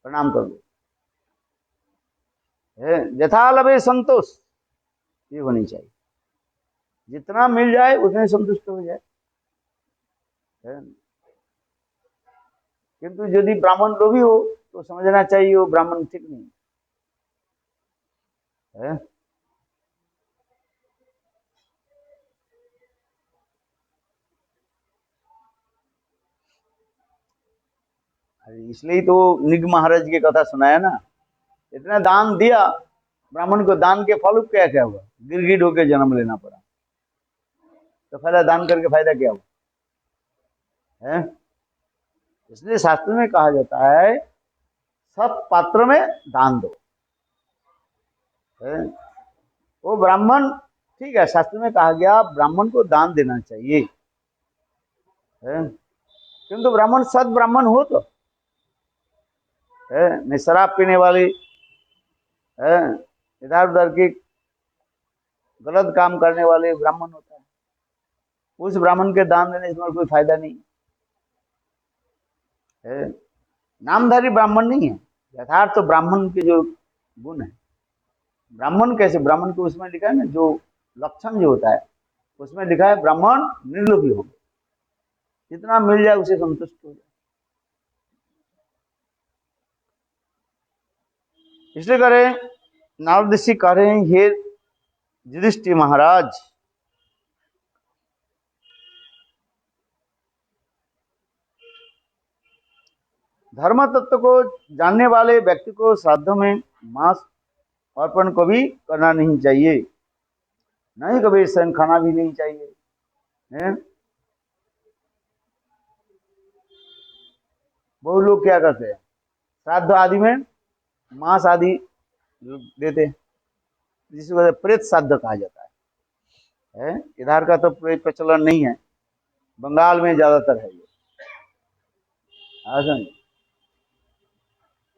प्रणाम कर दो। यथा लभे संतोष, ये होनी चाहिए, जितना मिल जाए उतने संतुष्ट हो जाए। किंतु यदि ब्राह्मण लोभी हो तो समझना चाहिए वो ब्राह्मण ठीक नहीं है। इसलिए तो निग महाराज की कथा सुनाया ना, इतना दान दिया ब्राह्मण को, दान के फल क्या क्या हुआ, गिरगिट होकर जन्म लेना पड़ा, तो फायदा दान करके फायदा क्या हुआ। है। इसलिए शास्त्र में कहा जाता है सत पात्र में दान दो, है? वो ब्राह्मण, ठीक है, शास्त्र में कहा गया ब्राह्मण को दान देना चाहिए, है? किंतु ब्राह्मण सद ब्राह्मण हो तो है, नहीं शराब पीने वाली है, इधर उधर की गलत काम करने वाले ब्राह्मण होता है, उस ब्राह्मण के दान देने से कोई फायदा नहीं है। नामधारी ब्राह्मण नहीं है, यथार्थ तो ब्राह्मण के जो गुण है, ब्राह्मण कैसे, ब्राह्मण को उसमें लिखा है ना, जो लक्षण जो होता है उसमें लिखा है ब्राह्मण निर्लोभी हो, जितना मिल जाए उसे संतुष्ट हो जाए। इसलिए करें नारद ऋषि कह रहे हैं, हे युधिष्ठिर महाराज, धर्म तत्व को जानने वाले व्यक्ति को श्राद्ध में मांस अर्पण को भी करना नहीं चाहिए, नहीं कभी स्वयं खाना भी नहीं चाहिए, है? बहुत लोग क्या करते हैं, श्राद्ध आदि में मांस आदि देते हैं, जिस वजह से प्रेत श्राद्ध कहा जाता है। इधर का तो प्रचलन नहीं है, बंगाल में ज्यादातर है ये,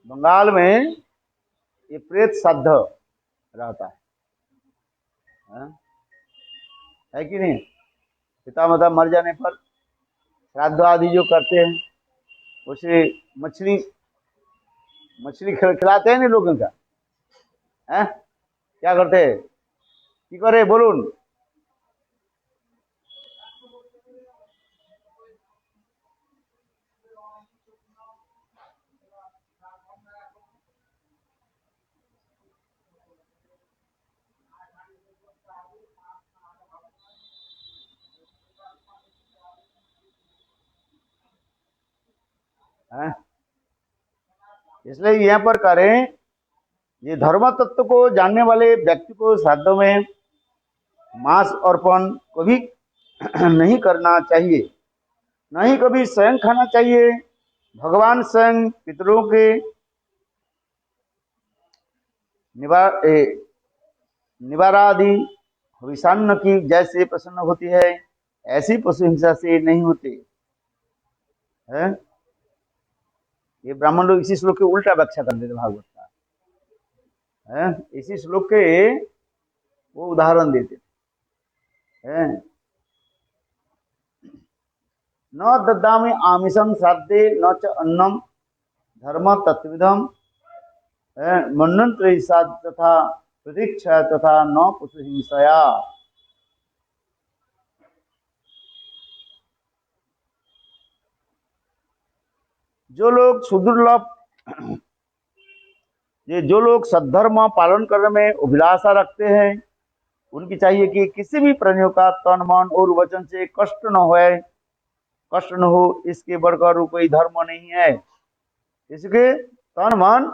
बंगाल में ये प्रेत श्राद्ध रहता है कि नहीं? पिता माता मर जाने पर श्राद्ध आदि जो करते हैं, उसे मछली खिलाते हैं ना लोगों का, है? क्या करते हैं, की करे बोलून? इसलिए यहाँ पर करें, ये धर्म तत्व को जानने वाले व्यक्ति को श्राद्धों में मांस अर्पण कभी नहीं करना चाहिए, नहीं कभी स्वयं खाना चाहिए। भगवान स्वयं पितरों के निवारादि हविषान्न की जैसे प्रसन्न होती है, ऐसी पशु हिंसा से नहीं होते है। ये ब्राह्मण लोग इसी श्लोक के उल्टा व्याख्या कर देते भागवत का, है? इसी श्लोक के वो उदाहरण देते हैं, न दद्दामि आमिषं श्राद्धे न च अन्नम धर्म तत्विधम मन्वंतरि तथा प्रतीक्षा तथा न पशु हिंसया। जो लोग सुदुर्लभ, ये जो लोग सद्धर्म पालन करने में अभिलाषा रखते हैं, उनकी चाहिए कि किसी भी प्राणियों का तन मन और वचन से कष्ट न हो, इसके बढ़कर कोई धर्म नहीं है। इसके तन मन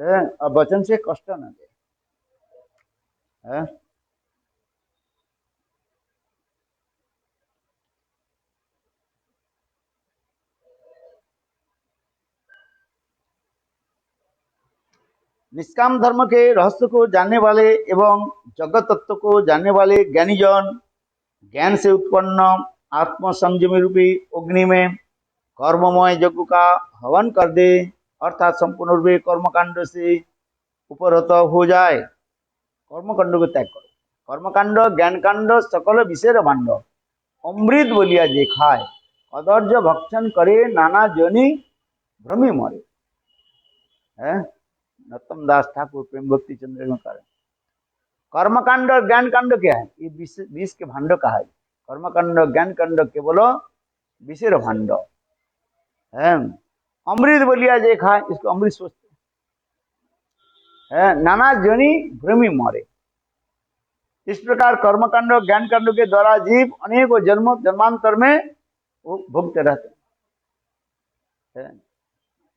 और वचन से कष्ट न दे, है? निष्काम धर्म के रहस्य को जानने वाले एवं जगत तत्व को जानने वाले ज्ञानी जन ज्ञान से उत्पन्न आत्म संयमी रूपी अग्नि में कर्ममय यज्ञ का हवन कर दे, अर्थात संपूर्ण रूपे कर्मकांड से उपरत हो जाए। कर्मकांड को त्याग करो, कर्मकांड ज्ञान कांड सकल विषय भांड अमृत बोलिया जे खाए, अदर्ज भक्षण करे नाना जनी भ्रमी मरे, है? नत्तम दास ठाकुर प्रेम भक्ति चंद्र में करें। कर्मकांड और ज्ञान कांड क्या है? ये विष के भांड कहा है। कर्मकांड ज्ञान कांड के बोलो विषय भांड है। अमृत बोलिया जे खाए, इसको अमृत सोचते है। नाना जनी भ्रमी मरे। इस प्रकार कर्मकांड और ज्ञान कांड के द्वारा जीव अनेकों जन्मांतर में भुगते रहते हैं।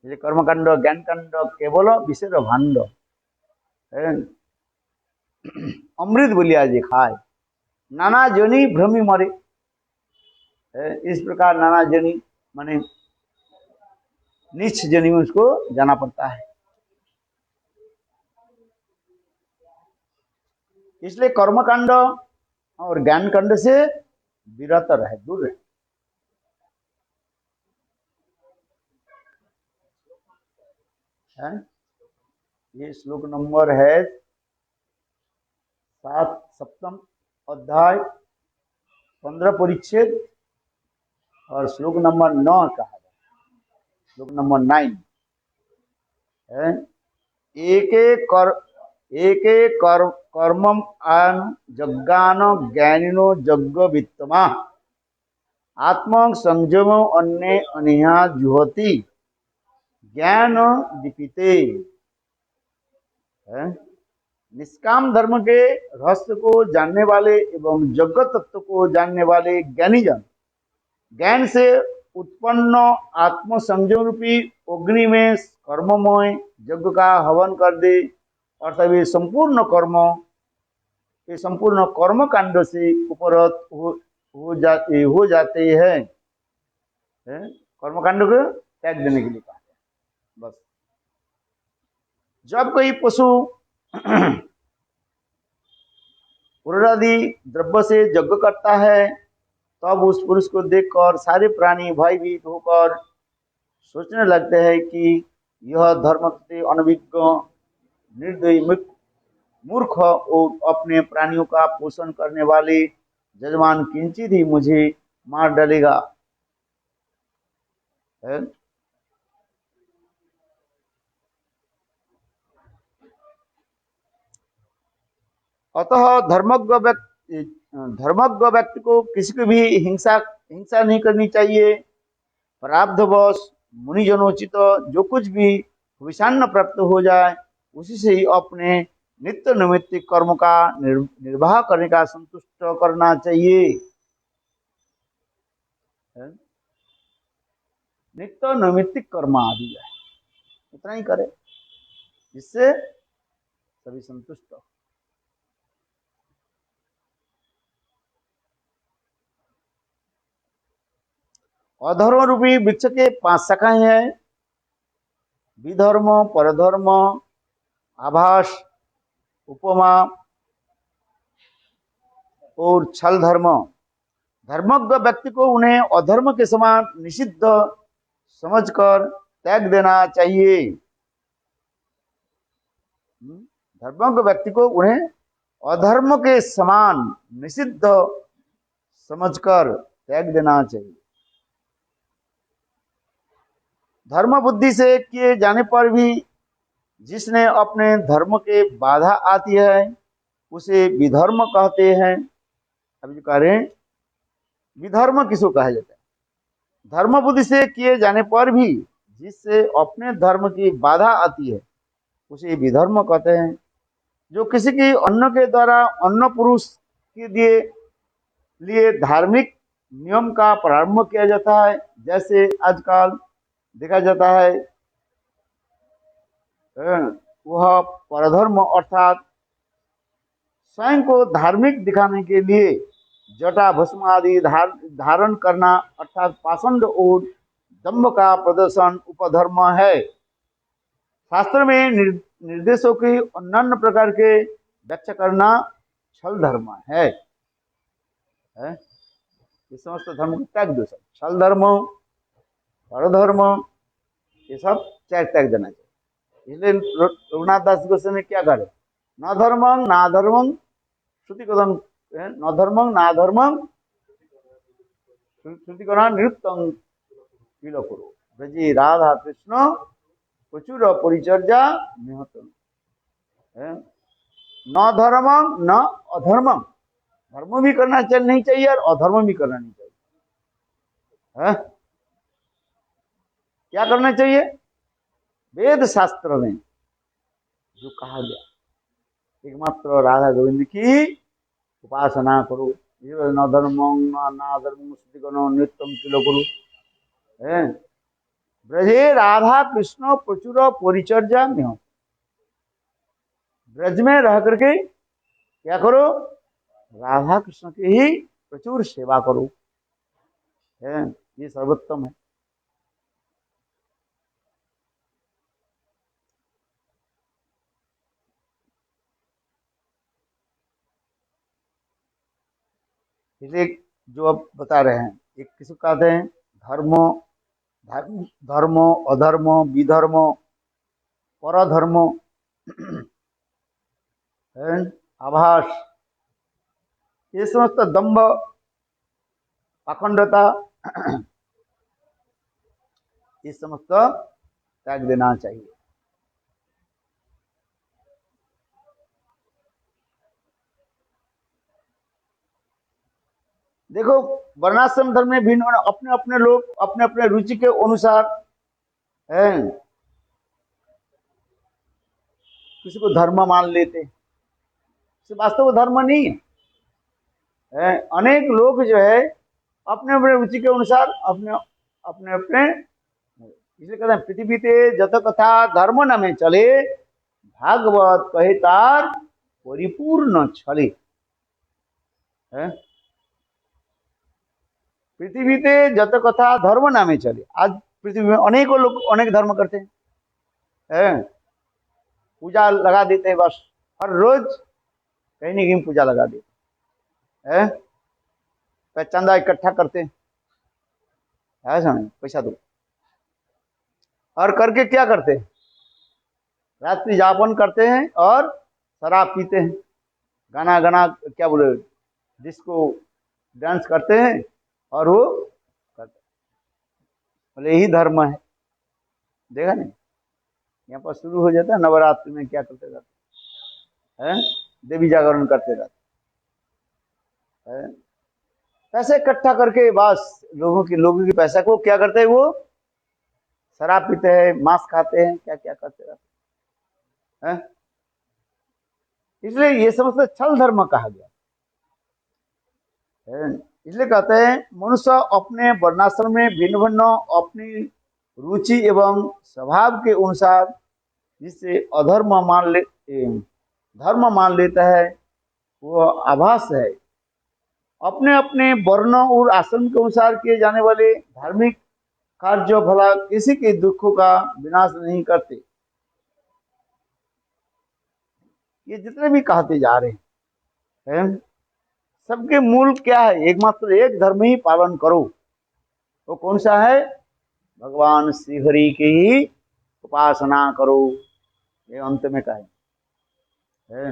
कर्मकांड ज्ञान कांड केवल विषय भांड अमृत बोलिया जे खाए, नाना जनी भ्रमी मरे। इस प्रकार नाना जनी माने नीच जनी में उसको जाना पड़ता है। इसलिए कर्मकांड और ज्ञान कांड से विरत रहे, दूर रहे। ये श्लोक नंबर है 7, सप्तम अध्याय 15 परिच्छेद और श्लोक नंबर 9 कहा है, श्लोक नंबर 9 है। एके कर्मम आन जज्ञान ज्ञानिनो यज्ञ वित्तमा आत्म संयम अन्य अनिहा जुहति ज्ञान दीपिते। निष्काम धर्म के रहस्य को जानने वाले एवं जगत तत्व को जानने वाले ज्ञानी जन ज्ञान से उत्पन्न आत्म संयम रूपी अग्नि में कर्ममय यज्ञ का हवन कर दे, अर्थात ये संपूर्ण कर्म कांड से उपरत हो जाते हैं। कर्म कांड को त्याग देने के लिए कहा है। बस जब कोई पशु पुरादि द्रव्य से यज्ञ करता है, तब उस पुरुष को देखकर सारे प्राणी भयभीत होकर सोचने लगते हैं कि यह धर्म से अनभिज्ञ निर्दयी मूर्ख और अपने प्राणियों का पोषण करने वाले यजमान किंचित ही मुझे मार डालेगा। अतः धर्मज्ञ व्यक्ति को किसी को भी हिंसा नहीं करनी चाहिए। प्रारब्धवश मुनिजनोचित जो कुछ भी विषान्न प्राप्त हो जाए उसी से ही अपने नित्य नैमित्तिक कर्म का निर्वाह करने का संतुष्ट करना चाहिए। नित्य नैमित्तिक कर्म आदि है, इतना ही करे जिससे सभी संतुष्ट हो। अधर्म रूपी वृक्ष के 5 शाखाएं हैं। विधर्म, परधर्म, आभास, उपमा और छल धर्म। धर्मज्ञ व्यक्ति को उन्हें अधर्म के समान निषिद्ध समझकर त्याग देना चाहिए। धर्मज्ञ व्यक्ति को उन्हें अधर्म के समान निषिद्ध समझकर त्याग देना चाहिए। धर्म बुद्धि से किए जाने पर भी जिसने अपने धर्म के बाधा आती है उसे विधर्म कहते हैं। अभी जो कह रहे हैं विधर्म किसको कहा जाता है? धर्म बुद्धि से किए जाने पर भी जिससे अपने धर्म की बाधा आती है उसे विधर्म कहते हैं। जो किसी की अन्न के द्वारा अन्न पुरुष के लिए धार्मिक नियम का प्रारंभ किया जाता है, जैसे आजकल देखा जाता है, वह परधर्म अर्थात स्वयं को धार्मिक दिखाने के लिए जटा भस्म आदि धारण करना अर्थात पाषंड और दंभ का प्रदर्शन उपधर्म है। शास्त्र में निर्देशों की अन्य प्रकार के व्याख्या करना छल धर्म है। इस समस्त धर्म को त्याग दो। सब छल धर्म, परधर्म, ये सब त्याग देना चाहिए। इसलिए रघुनाथ दास गोस्वामी ने क्या करे? न धर्मं ना धर्मं श्रुति कथन, न धर्मं ना धर्मं श्रुति कथन नृत्यं किल करो ब्रजे राधा कृष्ण प्रचुर परिचर्या निहतन। न धर्मं न अधर्मं, धर्म भी करना नहीं चाहिए और अधर्म भी करना नहीं चाहिए। क्या करना चाहिए? वेद शास्त्र में जो कहा गया एकमात्र राधा गोविंद की उपासना करो। न धर्मं ना धर्मं श्रुतिगणो नित्यं किल करो। ब्रजे राधा कृष्ण प्रचुर परिचर्या में हो, ब्रज में रह करके क्या करो? राधा कृष्ण की ही प्रचुर सेवा करो। है, ये सर्वोत्तम है। इसलिए जो अब बता रहे हैं, एक किसको कहते हैं, धर्मो, धर्मो, अधर्मो, विधर्मो, परधर्मो, है, आभास, ये समस्त दंभ, अखंडता, ये समस्त त्याग देना चाहिए। देखो, वर्णाश्रम धर्म में भिन्न अपने अपने लोग अपने अपने रुचि के अनुसार है, किसी को धर्म मान लेते, वास्तव में धर्म नहीं है। अनेक लोग जो है अपने अपने रुचि के अनुसार अपने अपने अपने, इसलिए कहते हैं पृथ्वीते जत कथा धर्म नामे चले, भागवत कहे तार परिपूर्ण छले। पृथ्वीते जत कथा धर्म नामे चले, आज पृथ्वी में अनेकों लोग अनेक धर्म करते हैं, पूजा लगा देते हैं, बस हर रोज कहीं ना कहीं पूजा लगा देते हैं, चंदा इकट्ठा करते हैं, ऐसा नहीं, पैसा दो, और करके क्या करते हैं, रात्रि जापन करते हैं और शराब पीते हैं, गाना गाना क्या बोले, डिस्को डांस करते हैं, और वो करते बोले यही धर्म है। देखा नहीं, यहाँ पर शुरू हो जाता है नवरात्रि में क्या करते रहते हैं, देवी जागरण करते रहते हैं, पैसे इकट्ठा करके बस लोगों की पैसा को क्या करते हैं, वो शराब पीते हैं, मांस खाते हैं, क्या क्या करते रहते हैं। इसलिए ये समस्त छल धर्म कहा गया है। इसलिए कहते हैं मनुष्य अपने वर्णाश्रम में भिन्न भिन्न अपनी रुचि एवं स्वभाव के अनुसार जिसे अधर्म मान ले धर्म मान लेता है, वो आभास है। अपने अपने वर्ण और आश्रम के अनुसार किए जाने वाले धार्मिक कार्य भला किसी के दुखों का विनाश नहीं करते। ये जितने भी कहते जा रहे हैं, सबके मूल क्या है, एकमात्र एक धर्म ही पालन करो। वो कौन सा है, भगवान श्री हरि की ही उपासना करो, ये अंत में कहे है।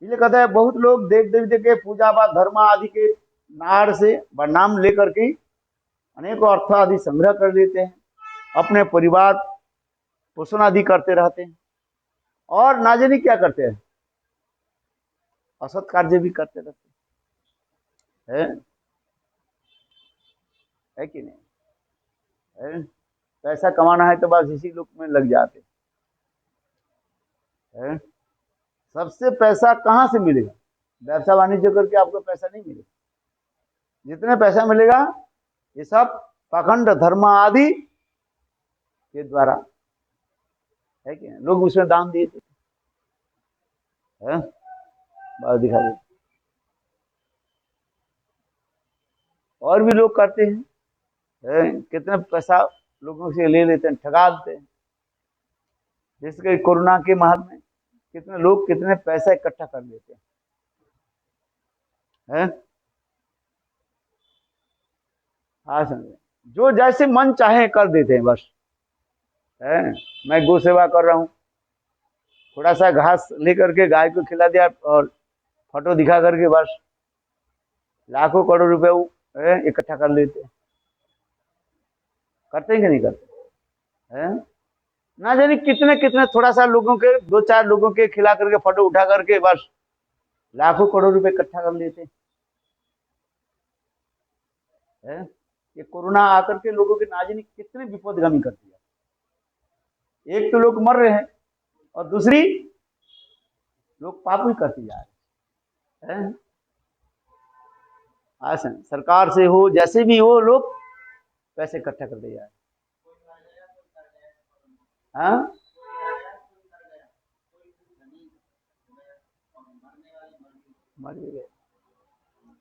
इसलिए कहता है बहुत लोग देव देवता के पूजा व धर्म आदि के नार से नाम लेकर के अनेकों अर्थ आदि संग्रह कर लेते हैं, अपने परिवार पोषण आदि करते रहते हैं, और ना जाने क्या करते हैं, असत कार्य भी करते रहते हैं, है कि नहीं है? पैसा कमाना है तो बस इसी लोग में लग जाते हैं। सबसे पैसा कहाँ से मिलेगा, व्यवसाय वाणिज्य करके आपको पैसा नहीं मिलेगा। जितने पैसा मिलेगा ये सब पाखंड धर्म आदि के द्वारा, है कि लोग उसमें दान दिए थे, बात दिखा दे। और भी लोग करते हैं, कितने पैसा लोगों से ले लेते हैं, ठगा देते हैं। जिसके कोरोना के माह में कितने लोग कितने पैसा इकट्ठा कर लेते हैं, हाँ समझे, जो जैसे मन चाहे कर देते हैं बस। है, मैं गौ सेवा कर रहा हूँ, थोड़ा सा घास लेकर के गाय को खिला दिया और फोटो दिखा करके बस लाखों करोड़ रुपए इकट्ठा कर लेते हैं। करते हैं कि नहीं करते हैं? ना जाने कितने कितने, थोड़ा सा लोगों के, दो चार लोगों के खिला करके फोटो उठा करके बस लाखों करोड़ रुपए इकट्ठा कर लेते हैं। ये कोरोना आकर के लोगों के ना जाने कितने विपदगामी कर दिया। एक तो लोग मर रहे हैं और दूसरी लोग पाप भी करते जा रहे हैं। सरकार से हो जैसे भी हो, लोग पैसे इकट्ठा करते जा रहे हैं। हाँ, मर भी गए,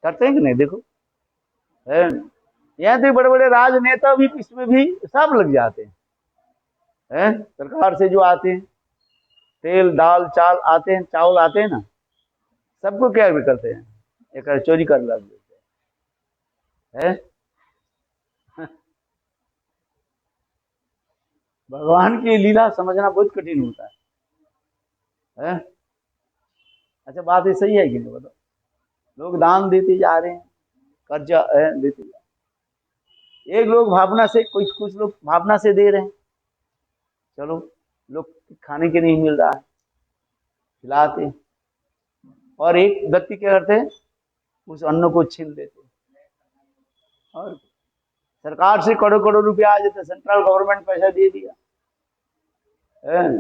करते हैं कि नहीं, देखो है। यहाँ तो बड़े बड़े राजनेता भी इसमें भी सब लग जाते हैं। सरकार से जो आते हैं, तेल दाल चाल आते हैं, चावल आते हैं ना, सबको क्या भी करते हैं, एक चोरी कर लग देते हैं। भगवान की लीला समझना बहुत कठिन होता है। अच्छा बात ये सही है कि नहीं बताओ? लोग दान देते जा रहे हैं, कर्जा देते जा रहे हैं। एक लोग भावना से, कुछ कुछ लोग भावना से दे रहे हैं, चलो लोग खाने के नहीं मिल रहा है, खिलाते हैं। और एक व्यक्ति क्या करते हैं, उस अन्न को छीन लेते हैं। और सरकार से करोड़ करोड़ रुपया आ जाते, सेंट्रल गवर्नमेंट पैसा दे दिया है,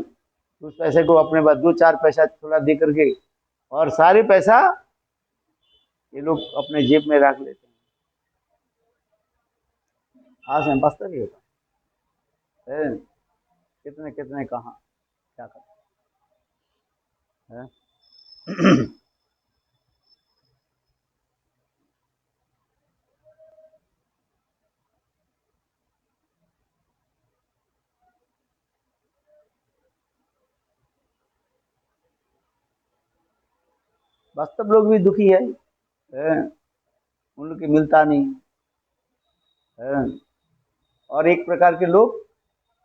उस पैसे को अपने पास दो चार पैसा थोड़ा दे करके और सारे पैसा ये लोग अपने जेब में रख लेते हैं। आज हम वास्तव ही होता है, कितने कितने कहाँ क्या करते हैं। वास्तव लोग भी दुखी है, उन लोग की मिलता नहीं है। और एक प्रकार के लोग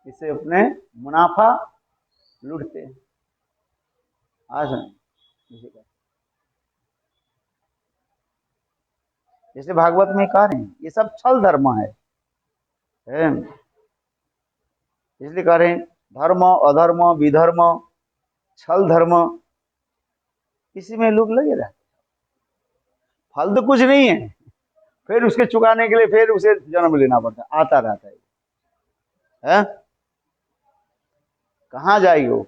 इसे अपने मुनाफा लूटते हैं। आज जैसे भागवत में कह रहे हैं, ये सब छल धर्म है। इसलिए कह रहे हैं धर्म अधर्म विधर्म छल धर्म, इसी में लोग लगे रहते। फल तो कुछ नहीं है, फिर उसके चुकाने के लिए फिर उसे जन्म लेना पड़ता है, आता रहता है। कहाँ जाएगी वो?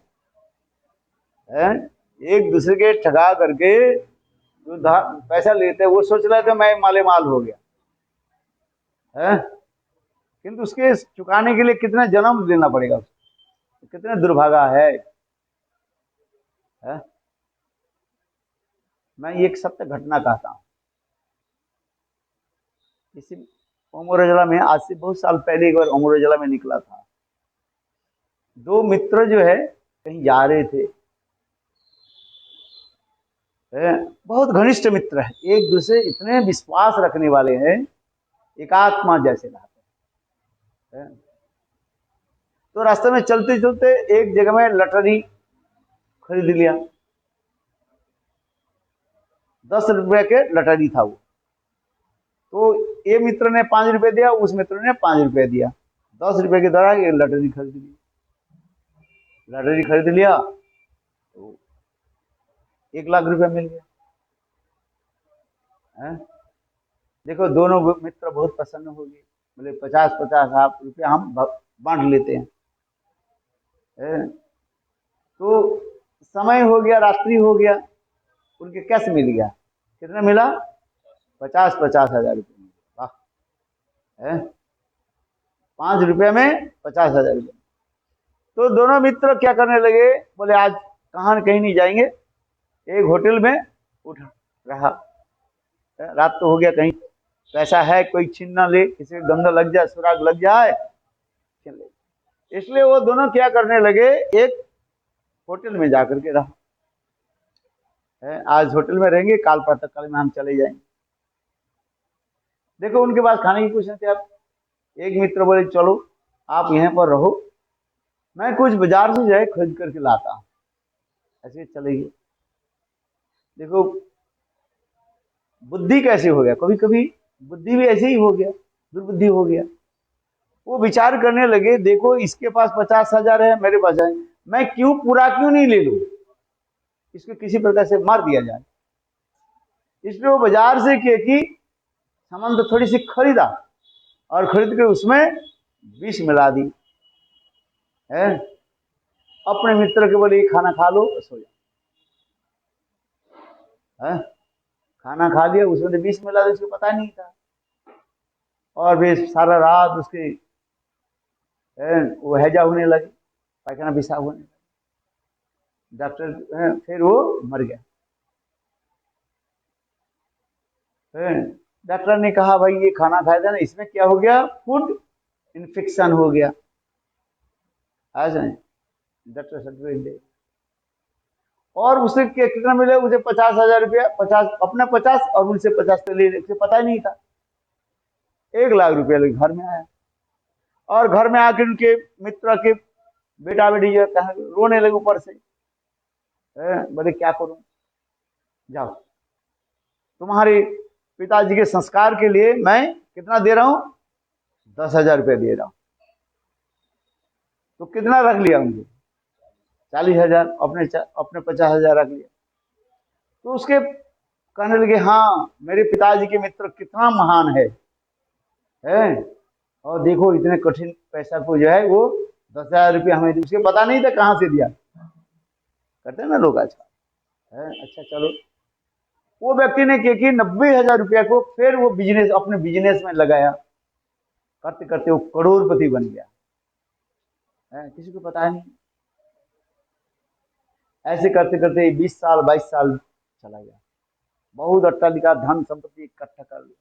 एक दूसरे के ठगा करके जो पैसा लेते हैं, वो सोच रहे थे मैं माले माल हो गया है, किंतु उसके चुकाने के लिए कितना जन्म देना पड़ेगा, कितने दुर्भागा है। मैं एक सत्य घटना कहता हूँ। इसी अमरोजला में आज से बहुत साल पहले एक बार अमरोजला में निकला था। दो मित्र जो है कहीं जा रहे थे, बहुत घनिष्ठ मित्र है, एक दूसरे इतने विश्वास रखने वाले हैं, एकात्मा जैसे रहते हैं। तो रास्ते में चलते चलते एक जगह में लटरी खरीद लिया, 10 रुपए के लटरी था वो। तो ये मित्र ने 5 रुपए दिया, उस मित्र ने 5 रुपए दिया, 10 रुपए के द्वारा ये लटरी खरीद ली। लटरी खरीद लिया तो 1 लाख रुपया मिल गया। देखो दोनों मित्र बहुत प्रसन्न हो गए, बोले 50-50 रुपया हम बांट लेते हैं। तो समय हो गया, रात्रि हो गया, उनके कैसे मिल गया, कितना मिला? 50-50 हजार रुपये। वाह, 5 रुपये में 50,000 रुपये। तो दोनों मित्र क्या करने लगे, बोले आज कहाँ कहीं नहीं जाएंगे, एक होटल में उठ रहा, रात तो हो गया, कहीं पैसा है कोई छीन ना ले, किसी को गंदा लग जाए, सुराग लग जाए, चले। इसलिए वो दोनों क्या करने लगे, एक होटल में जाकर के रहा, आज होटल में रहेंगे, काल प्रातःकाल में हम चले जाएंगे। देखो उनके पास खाने की कुछ नहीं थे। अब एक मित्र बोले चलो आप यहाँ पर रहो, मैं कुछ बाजार से जाए खरीद करके लाता हूँ, ऐसे चलेगी। देखो बुद्धि कैसे हो गया, कभी कभी बुद्धि भी ऐसे ही हो गया, दुर्बुद्धि हो गया। वो विचार करने लगे, देखो इसके पास 50,000 है, मेरे पास है, मैं क्यों पूरा क्यों नहीं ले लूं, इसको किसी प्रकार से मार दिया जाए। इसलिए वो बाजार से किए कि सामान तो थोड़ी सी खरीदा और खरीद के उसमें विष मिला दी है। अपने मित्र के बोले खाना खा लो, सो जाओ। खाना खा लिया, उसमें तो विष मिला था, उसको पता नहीं था। और फिर सारा रात उसके वो हैजा होने लगे, पैखाना पेशाब होने लगे। डॉक्टर फिर वो मर गया। डॉक्टर ने कहा भाई ये खाना खाया था ना, इसमें क्या हो गया, फूड इन्फेक्शन हो गया। आज नहीं, डॉक्टर सर्टिफिकेट दे। और उसे कितना मिले, उसे 50,000 रुपया, 50 अपना 50 और उनसे 50 तो ले, उसे पता ही नहीं था। 1 लाख रुपया लेके घर में आया, और घर में आकर उनके मित्र के बेटा बेटी जो कहा रोने लगे ऊपर से, बोले क्या करूं, जाओ तुम्हारे पिताजी के संस्कार के लिए मैं कितना दे रहा हूं, 10,000 रुपया दे रहा हूं। तो कितना रख लिया उनके, 40,000, अपने 50,000 रख लिया। तो उसके कहने लगे हाँ मेरे पिताजी के मित्र कितना महान है, और देखो इतने कठिन पैसा को जो है वो 10,000 रुपया हमें, उसके पता नहीं था कहाँ से दिया, करते ना लोग आजकल है। अच्छा चलो, वो व्यक्ति ने क्या कि 90,000 रुपया को फिर वो बिजनेस, अपने बिजनेस में लगाया, करते करते वो करोड़पति बन गया है, किसी को पता नहीं। ऐसे करते करते 20 साल 22 साल चला गया, बहुत अट्टालिका धन संपत्ति इकट्ठा कर लिया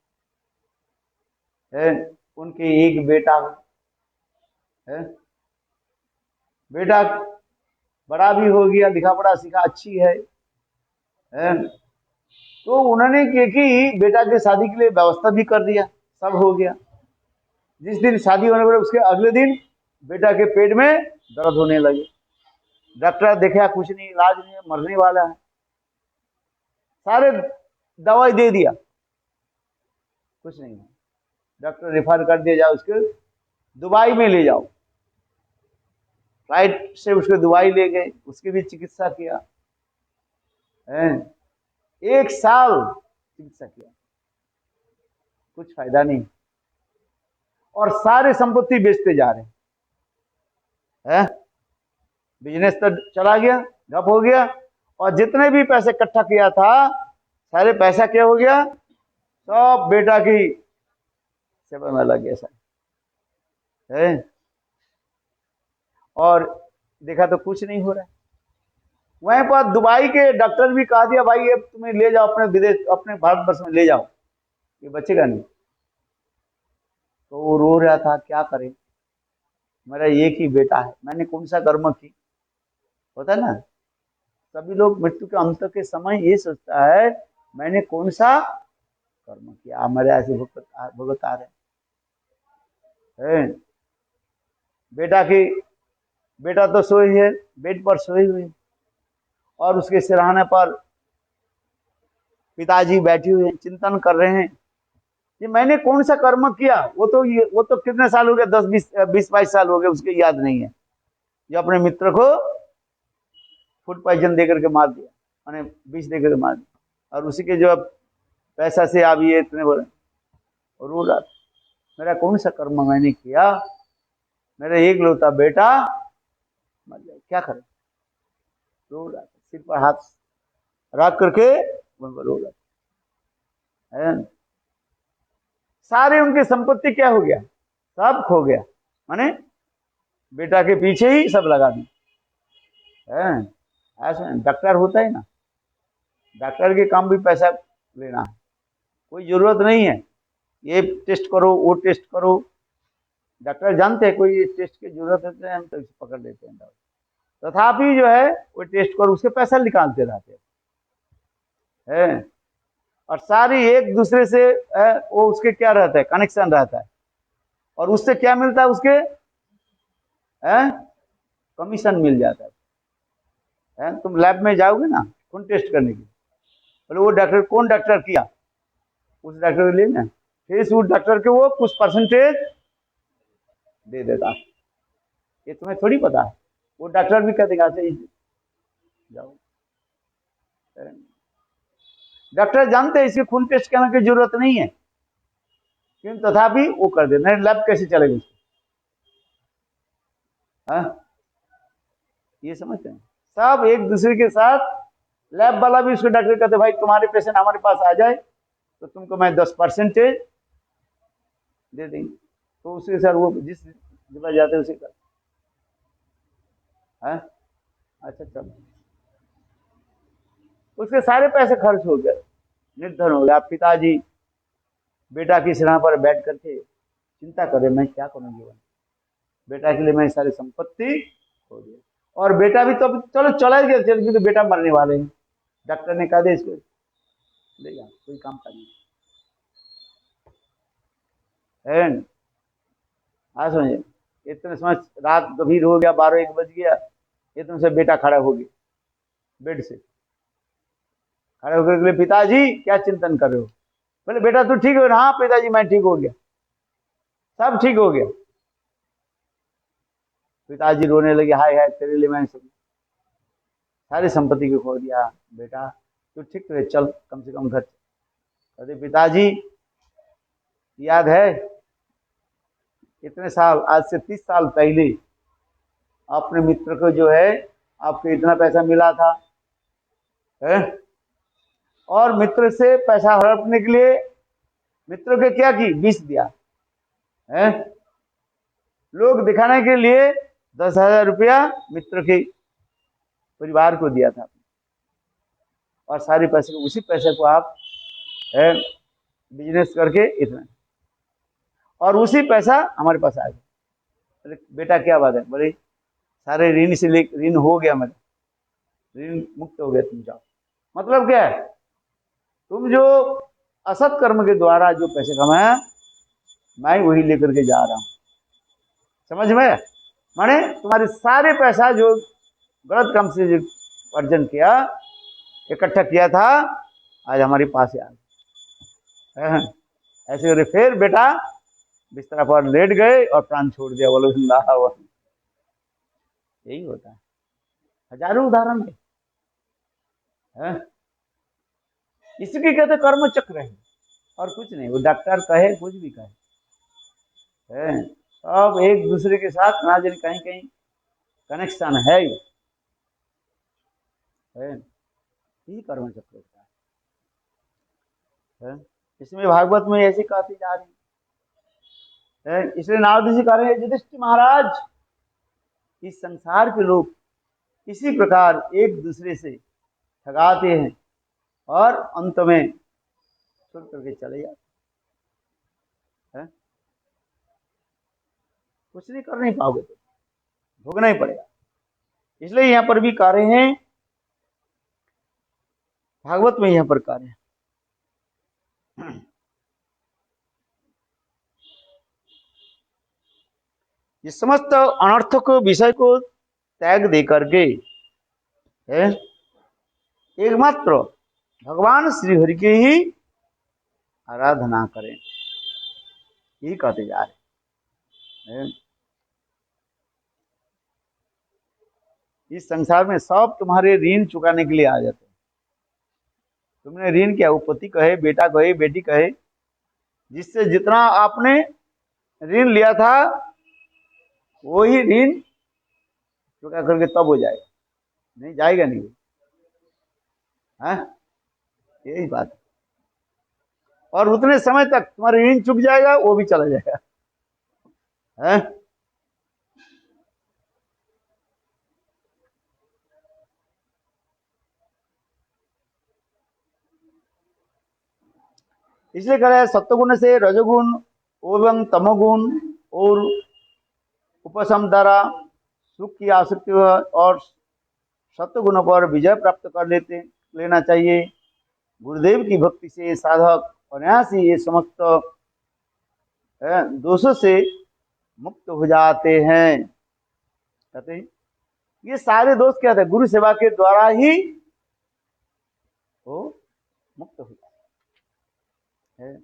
है। उनके एक बेटा है, बेटा बड़ा भी हो गया, लिखा पढ़ा सीखा अच्छी है। तो उन्होंने क्या कि बेटा की शादी के लिए व्यवस्था भी कर दिया, सब हो गया। जिस दिन शादी होने वाले उसके अगले दिन बेटा के पेट में दर्द होने लगे। डॉक्टर देखा कुछ नहीं, इलाज नहीं है, मरने वाला है, सारे दवाई दे दिया, कुछ नहीं। डॉक्टर रेफर कर दिया, जाओ उसके दुबई में ले जाओ। फ्लाइट से उसको दुबई ले गए, उसकी भी चिकित्सा किया, 1 साल चिकित्सा किया, कुछ फायदा नहीं। और सारे संपत्ति बेचते जा रहे हैं, बिजनेस तो चला गया, ठप हो गया, और जितने भी पैसे इकट्ठा किया था सारे पैसा क्या हो गया, सब बेटा की सेवा में लग गया सर है। और देखा तो कुछ नहीं हो रहा है। वहीं पर दुबई के डॉक्टर भी कहा दिया भाई ये तुम्हें ले जाओ अपने विदेश, अपने भारतवर्ष में ले जाओ, ये बचेगा नहीं। तो वो रो रहा था क्या करे, मेरा एक ही बेटा है, मैंने कौन सा कर्म की, होता है ना, सभी लोग मृत्यु के अंत के समय ये सोचता है मैंने कौन सा कर्म किया, मेरे ऐसे भुगत आ रहे हैं। बेटा तो सोई है, बेड पर सोई हुई, और उसके सिरहाने पर पिताजी बैठे हुए हैं, चिंतन कर रहे हैं कि मैंने कौन सा कर्म किया। वो तो कितने साल हो गए, 10 20 22 साल हो गए, उसके याद नहीं है। जो अपने मित्र को फूड पॉइजन देकर के मार दिया, मैंने विष देकर के मार दिया, और उसी के जो पैसा से आप ये इतने बोले, रो रहा, मेरा कौन सा कर्म मैंने किया, मेरा एक लौता बेटा मर जाए, क्या करे, रो रहा, सिर पर हाथ रख करके रो रहा। सारे उनकी संपत्ति क्या हो गया, सब खो गया, माने बेटा के पीछे ही सब लगा दी। ऐसा डॉक्टर होता है ना, डॉक्टर के काम भी पैसा लेना है, कोई जरूरत नहीं है ये टेस्ट करो वो टेस्ट करो। डॉक्टर जानते हैं कोई टेस्ट की जरूरत होती है, हम तो इसे पकड़ लेते हैं, तथापि जो है वो टेस्ट करो, उसके पैसा निकालते रहते हैं। और सारी एक दूसरे से वो उसके क्या रहता है, कनेक्शन रहता है, और उससे क्या मिलता है, उसके कमीशन मिल जाता है। तुम लैब में जाओगे ना खून टेस्ट करने की, बोले वो डॉक्टर कौन डॉक्टर किया, उस डॉक्टर के लिए ना, फिर उस डॉक्टर के वो कुछ परसेंटेज दे देता, ये तुम्हें थोड़ी पता है। वो डॉक्टर भी कह देगा जाओ, डॉक्टर जानते हैं इसके खून टेस्ट करने की जरूरत नहीं है, किंतु तथापि वो कर दे, नहीं लैब कैसे चलेगी उसको, ये समझते हैं। सब एक दूसरे के साथ, लैब वाला भी उसको डॉक्टर कहते भाई तुम्हारे पेशेंट हमारे पास आ जाए तो तुमको मैं 10% दे देंगे, तो उसके सर वो जिस जगह जाते उसे कर, अच्छा चलो, उसके सारे पैसे खर्च हो गए, निर्धन हो गया। पिताजी बेटा की सिरहा पर बैठ करके चिंता करे मैं क्या करूं जीवन, बेटा के लिए मैं सारी संपत्ति खो दी, और बेटा भी तो चलो चला ही गया, चल तो बेटा मरने वाले हैं, डॉक्टर ने कहा दे इसको ले जा, कोई काम करना है। हाँ समझे, इतने समय रात गंभीर हो गया, 12-1 बज गया, इतने से बेटा खड़ा हो गया, बेड से खड़े होकर के लिए, पिताजी क्या चिंतन कर रहे हो? बोले बेटा तू ठीक हो ना? हाँ पिताजी मैं ठीक हो गया, सब ठीक हो गया। पिताजी रोने लगे, हाय हाय तेरे लिए मैंने सारी संपत्ति को खो दिया, बेटा तू ठीक रहे, चल कम से कम घर। अरे पिताजी याद है इतने साल, आज से 30 साल पहले अपने मित्र को जो है आपको इतना पैसा मिला था है? और मित्र से पैसा हड़पने के लिए मित्र को क्या की, विष दिया है? लोग दिखाने के लिए 10,000 रुपया मित्र के परिवार को दिया था, और सारे पैसे को, उसी पैसे को आप बिजनेस करके इतना, और उसी पैसा हमारे पास आ गया। अरे बेटा क्या बात है? बोले सारे ऋण से ऋण हो गया, मेरा ऋण मुक्त हो गया, तुम जाओ। मतलब क्या है, तुम जो असत कर्म के द्वारा जो पैसे कमाया मैं वही लेकर के जा रहा हूं, समझ में? माने तुम्हारे सारे पैसा जो गलत काम से जो अर्जन किया, इकट्ठा किया था, आज हमारे पास आ गया। ऐसे करे फिर बेटा बिस्तर पर लेट गए और प्राण छोड़ दिया, बोलो यही होता है, हजारों उदाहरण है। इसकी कहते कर्म चक्र है, और कुछ नहीं। वो डॉक्टर कहे कुछ भी कहे, अब एक दूसरे के साथ ना जाने कहीं कहीं कनेक्शन है ही, यही कर्म चक्र होता है। इसमें भागवत में ऐसी कहती जा रही है, इसलिए नारद जी कह रहे हैं युधिष्ठिर महाराज, इस संसार के लोग इसी प्रकार एक दूसरे से ठगाते हैं और अंत में छोड़ करके चले जाते हैं। कुछ नहीं कर नहीं पाओगे तो भोगना ही पड़ेगा। इसलिए यहां पर भी कह रहे हैं, भागवत में यहां पर कह रहे हैं, ये समस्त अनर्थक विषय को त्याग दे करके एकमात्र भगवान श्री हरि की ही आराधना करें, यही कहते जा रहे हैं। इस संसार में सब तुम्हारे ऋण चुकाने के लिए आ जाते हैं। तुमने ऋण क्या, वो पति कहे, बेटा कहे, बेटी कहे, जिससे जितना आपने ऋण लिया था वही ऋण चुका करके तब हो जाएगा, नहीं जाएगा नहीं, है यही बात। और उतने समय तक तुम्हारा ऋण चुक जाएगा, वो भी चला जाएगा, है? इसलिए कह रहा है सत्वगुण से रजोगुण एवं तमोगुण और उपशम द्वारा सुख की आसक्ति और सत्वगुण पर विजय प्राप्त कर लेना चाहिए। गुरुदेव की भक्ति से साधक अनायासी ये समस्त दोषों से मुक्त हो जाते हैं। कहते हैं ये सारे दोष क्या थे, गुरु सेवा के द्वारा ही वो मुक्त हो जाते हैं।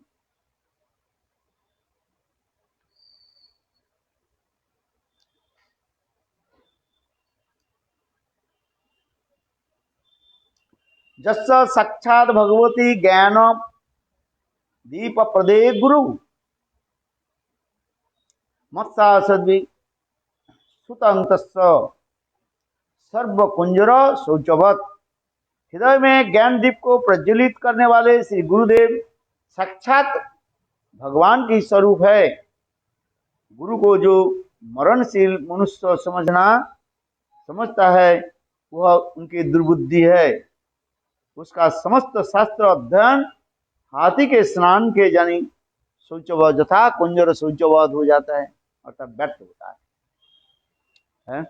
जस्स साक्षात भगवती ज्ञान दीप प्रदे गुरु मत्सा सद्वि सुतंत सर्व कुंजर शौचवत। हृदय में ज्ञान दीप को प्रज्वलित करने वाले श्री गुरुदेव साक्षात भगवान की स्वरूप है। गुरु को जो मरणशील मनुष्य समझता है वह उनकी दुर्बुद्धि है। उसका समस्त शास्त्र अध्ययन हाथी के स्नान के जानी शौचवध यथा कुंजर शौचवध हो जाता है, अर्थात व्यर्थ होता है?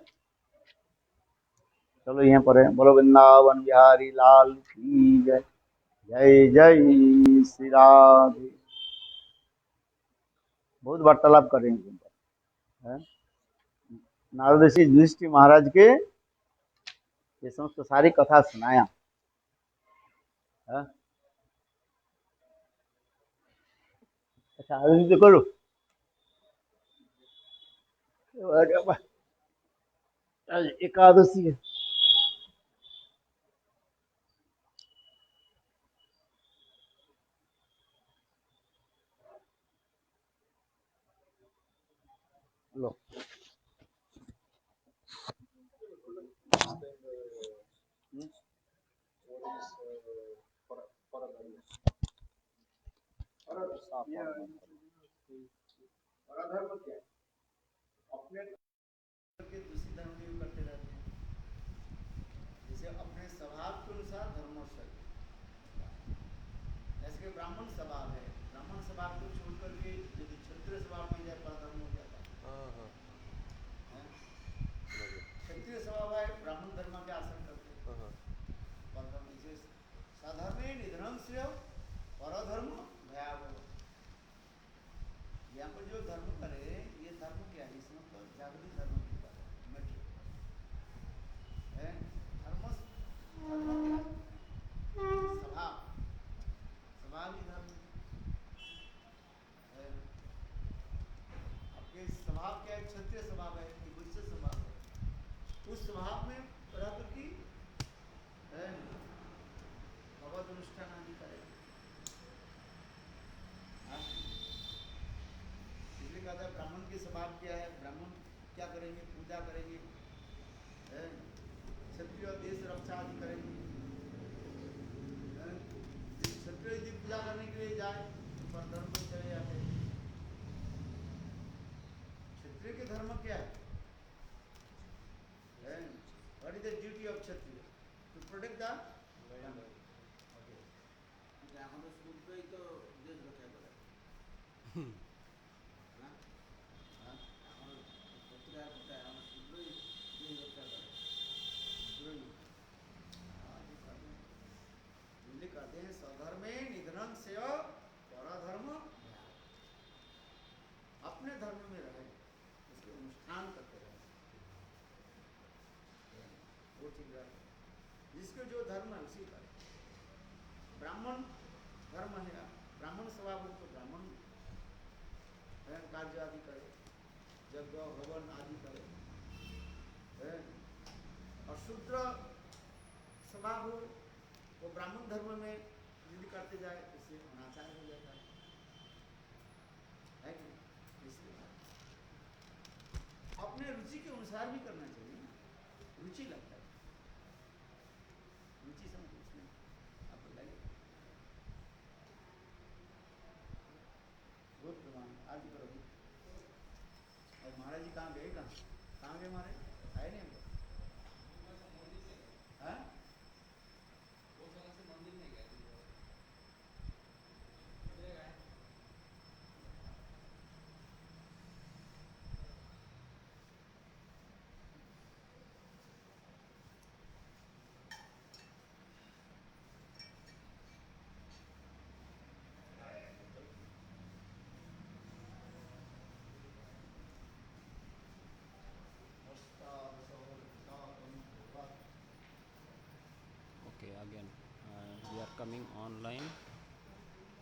चलो यहाँ पर है, बोलो वृंदावन बिहारी लाल की जय। जय जय श्री राधे। बहुत वार्तालाप कर रहे हैं इन पर, है? नारद ऋषि युधिष्ठिर महाराज के ये समस्त सारी कथा सुनाया है? अच्छा अभी तो करो, आज एकादशी है। लो धर्म क्या है? अपने के दूसरी धर्म के भी करते रहते हैं, जैसे अपने स्वभाव के अनुसार धर्म और सत्य। जैसे कि ब्राह्मण स्वभाव है, ब्राह्मण स्वभाव को छोड़ करके यदि क्षत्रिय स्वभाव में जाए परधर्म हो जाता है। क्षत्रिय स्वभाव है, ब्राह्मण धर्म के आसन करते हैं, परधर्म जैसे साधर्मे निधनम श्रेय परधर्म भयावह। यहाँ पर जो धर्म करे ये धर्म क्या है? इसमें तो जागृत धर्म की बात है। धर्म धर्म क्या है? स्वभाव, स्वभाव ही धर्म है। आपके स्वभाव क्या है? क्षत्रिय स्वभाव है कि वैश्य स्वभाव है? उस स्वभाव में रह करके भगवत अनुष्ठान आदि करेगा। इसलिए कहता है ब्राह्मण के स्वभाव क्या है? ब्राह्मण क्या करेंगे? पूजा करेंगे, क्षत्रिय देश रक्षा आदि करेंगे। क्षत्रिय यदि पूजा करने के लिए जाए तो परधर्म पर चले जाते हैं। क्षत्रिय के धर्म क्या है? What is the duty of Kshatriya? To protect the land. আমাদের সূর্যই তো দেশ রক্ষা করে। कहते हैं स्वधर्मे निधनम से परधर्म, अपने धर्म में रहे, उसके अनुष्ठान करते रहे, वो ठीक है। जिसके जो धर्म है उसी करे। ब्राह्मण धर्म है, ब्राह्मण स्वभाव हो तो ब्राह्मण कार्य आदि करे, यज्ञ हवन आदि करे। और शूद्र स्वभाव हो वो ब्राह्मण धर्म में यदि करते जाए इससे अनाचार हो जाता है कि? इसलिए अपने रुचि के अनुसार भी करना चाहिए ना, रुचि लगता है, रुचि समझ उसमें आप बताइए। बहुत प्रमाण आदि करोगे। और महाराज जी कहाँ गए? कहाँ गए महाराज? आए नहीं हमको? हाँ Okay, again we are coming online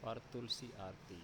for Tulsi Aarti.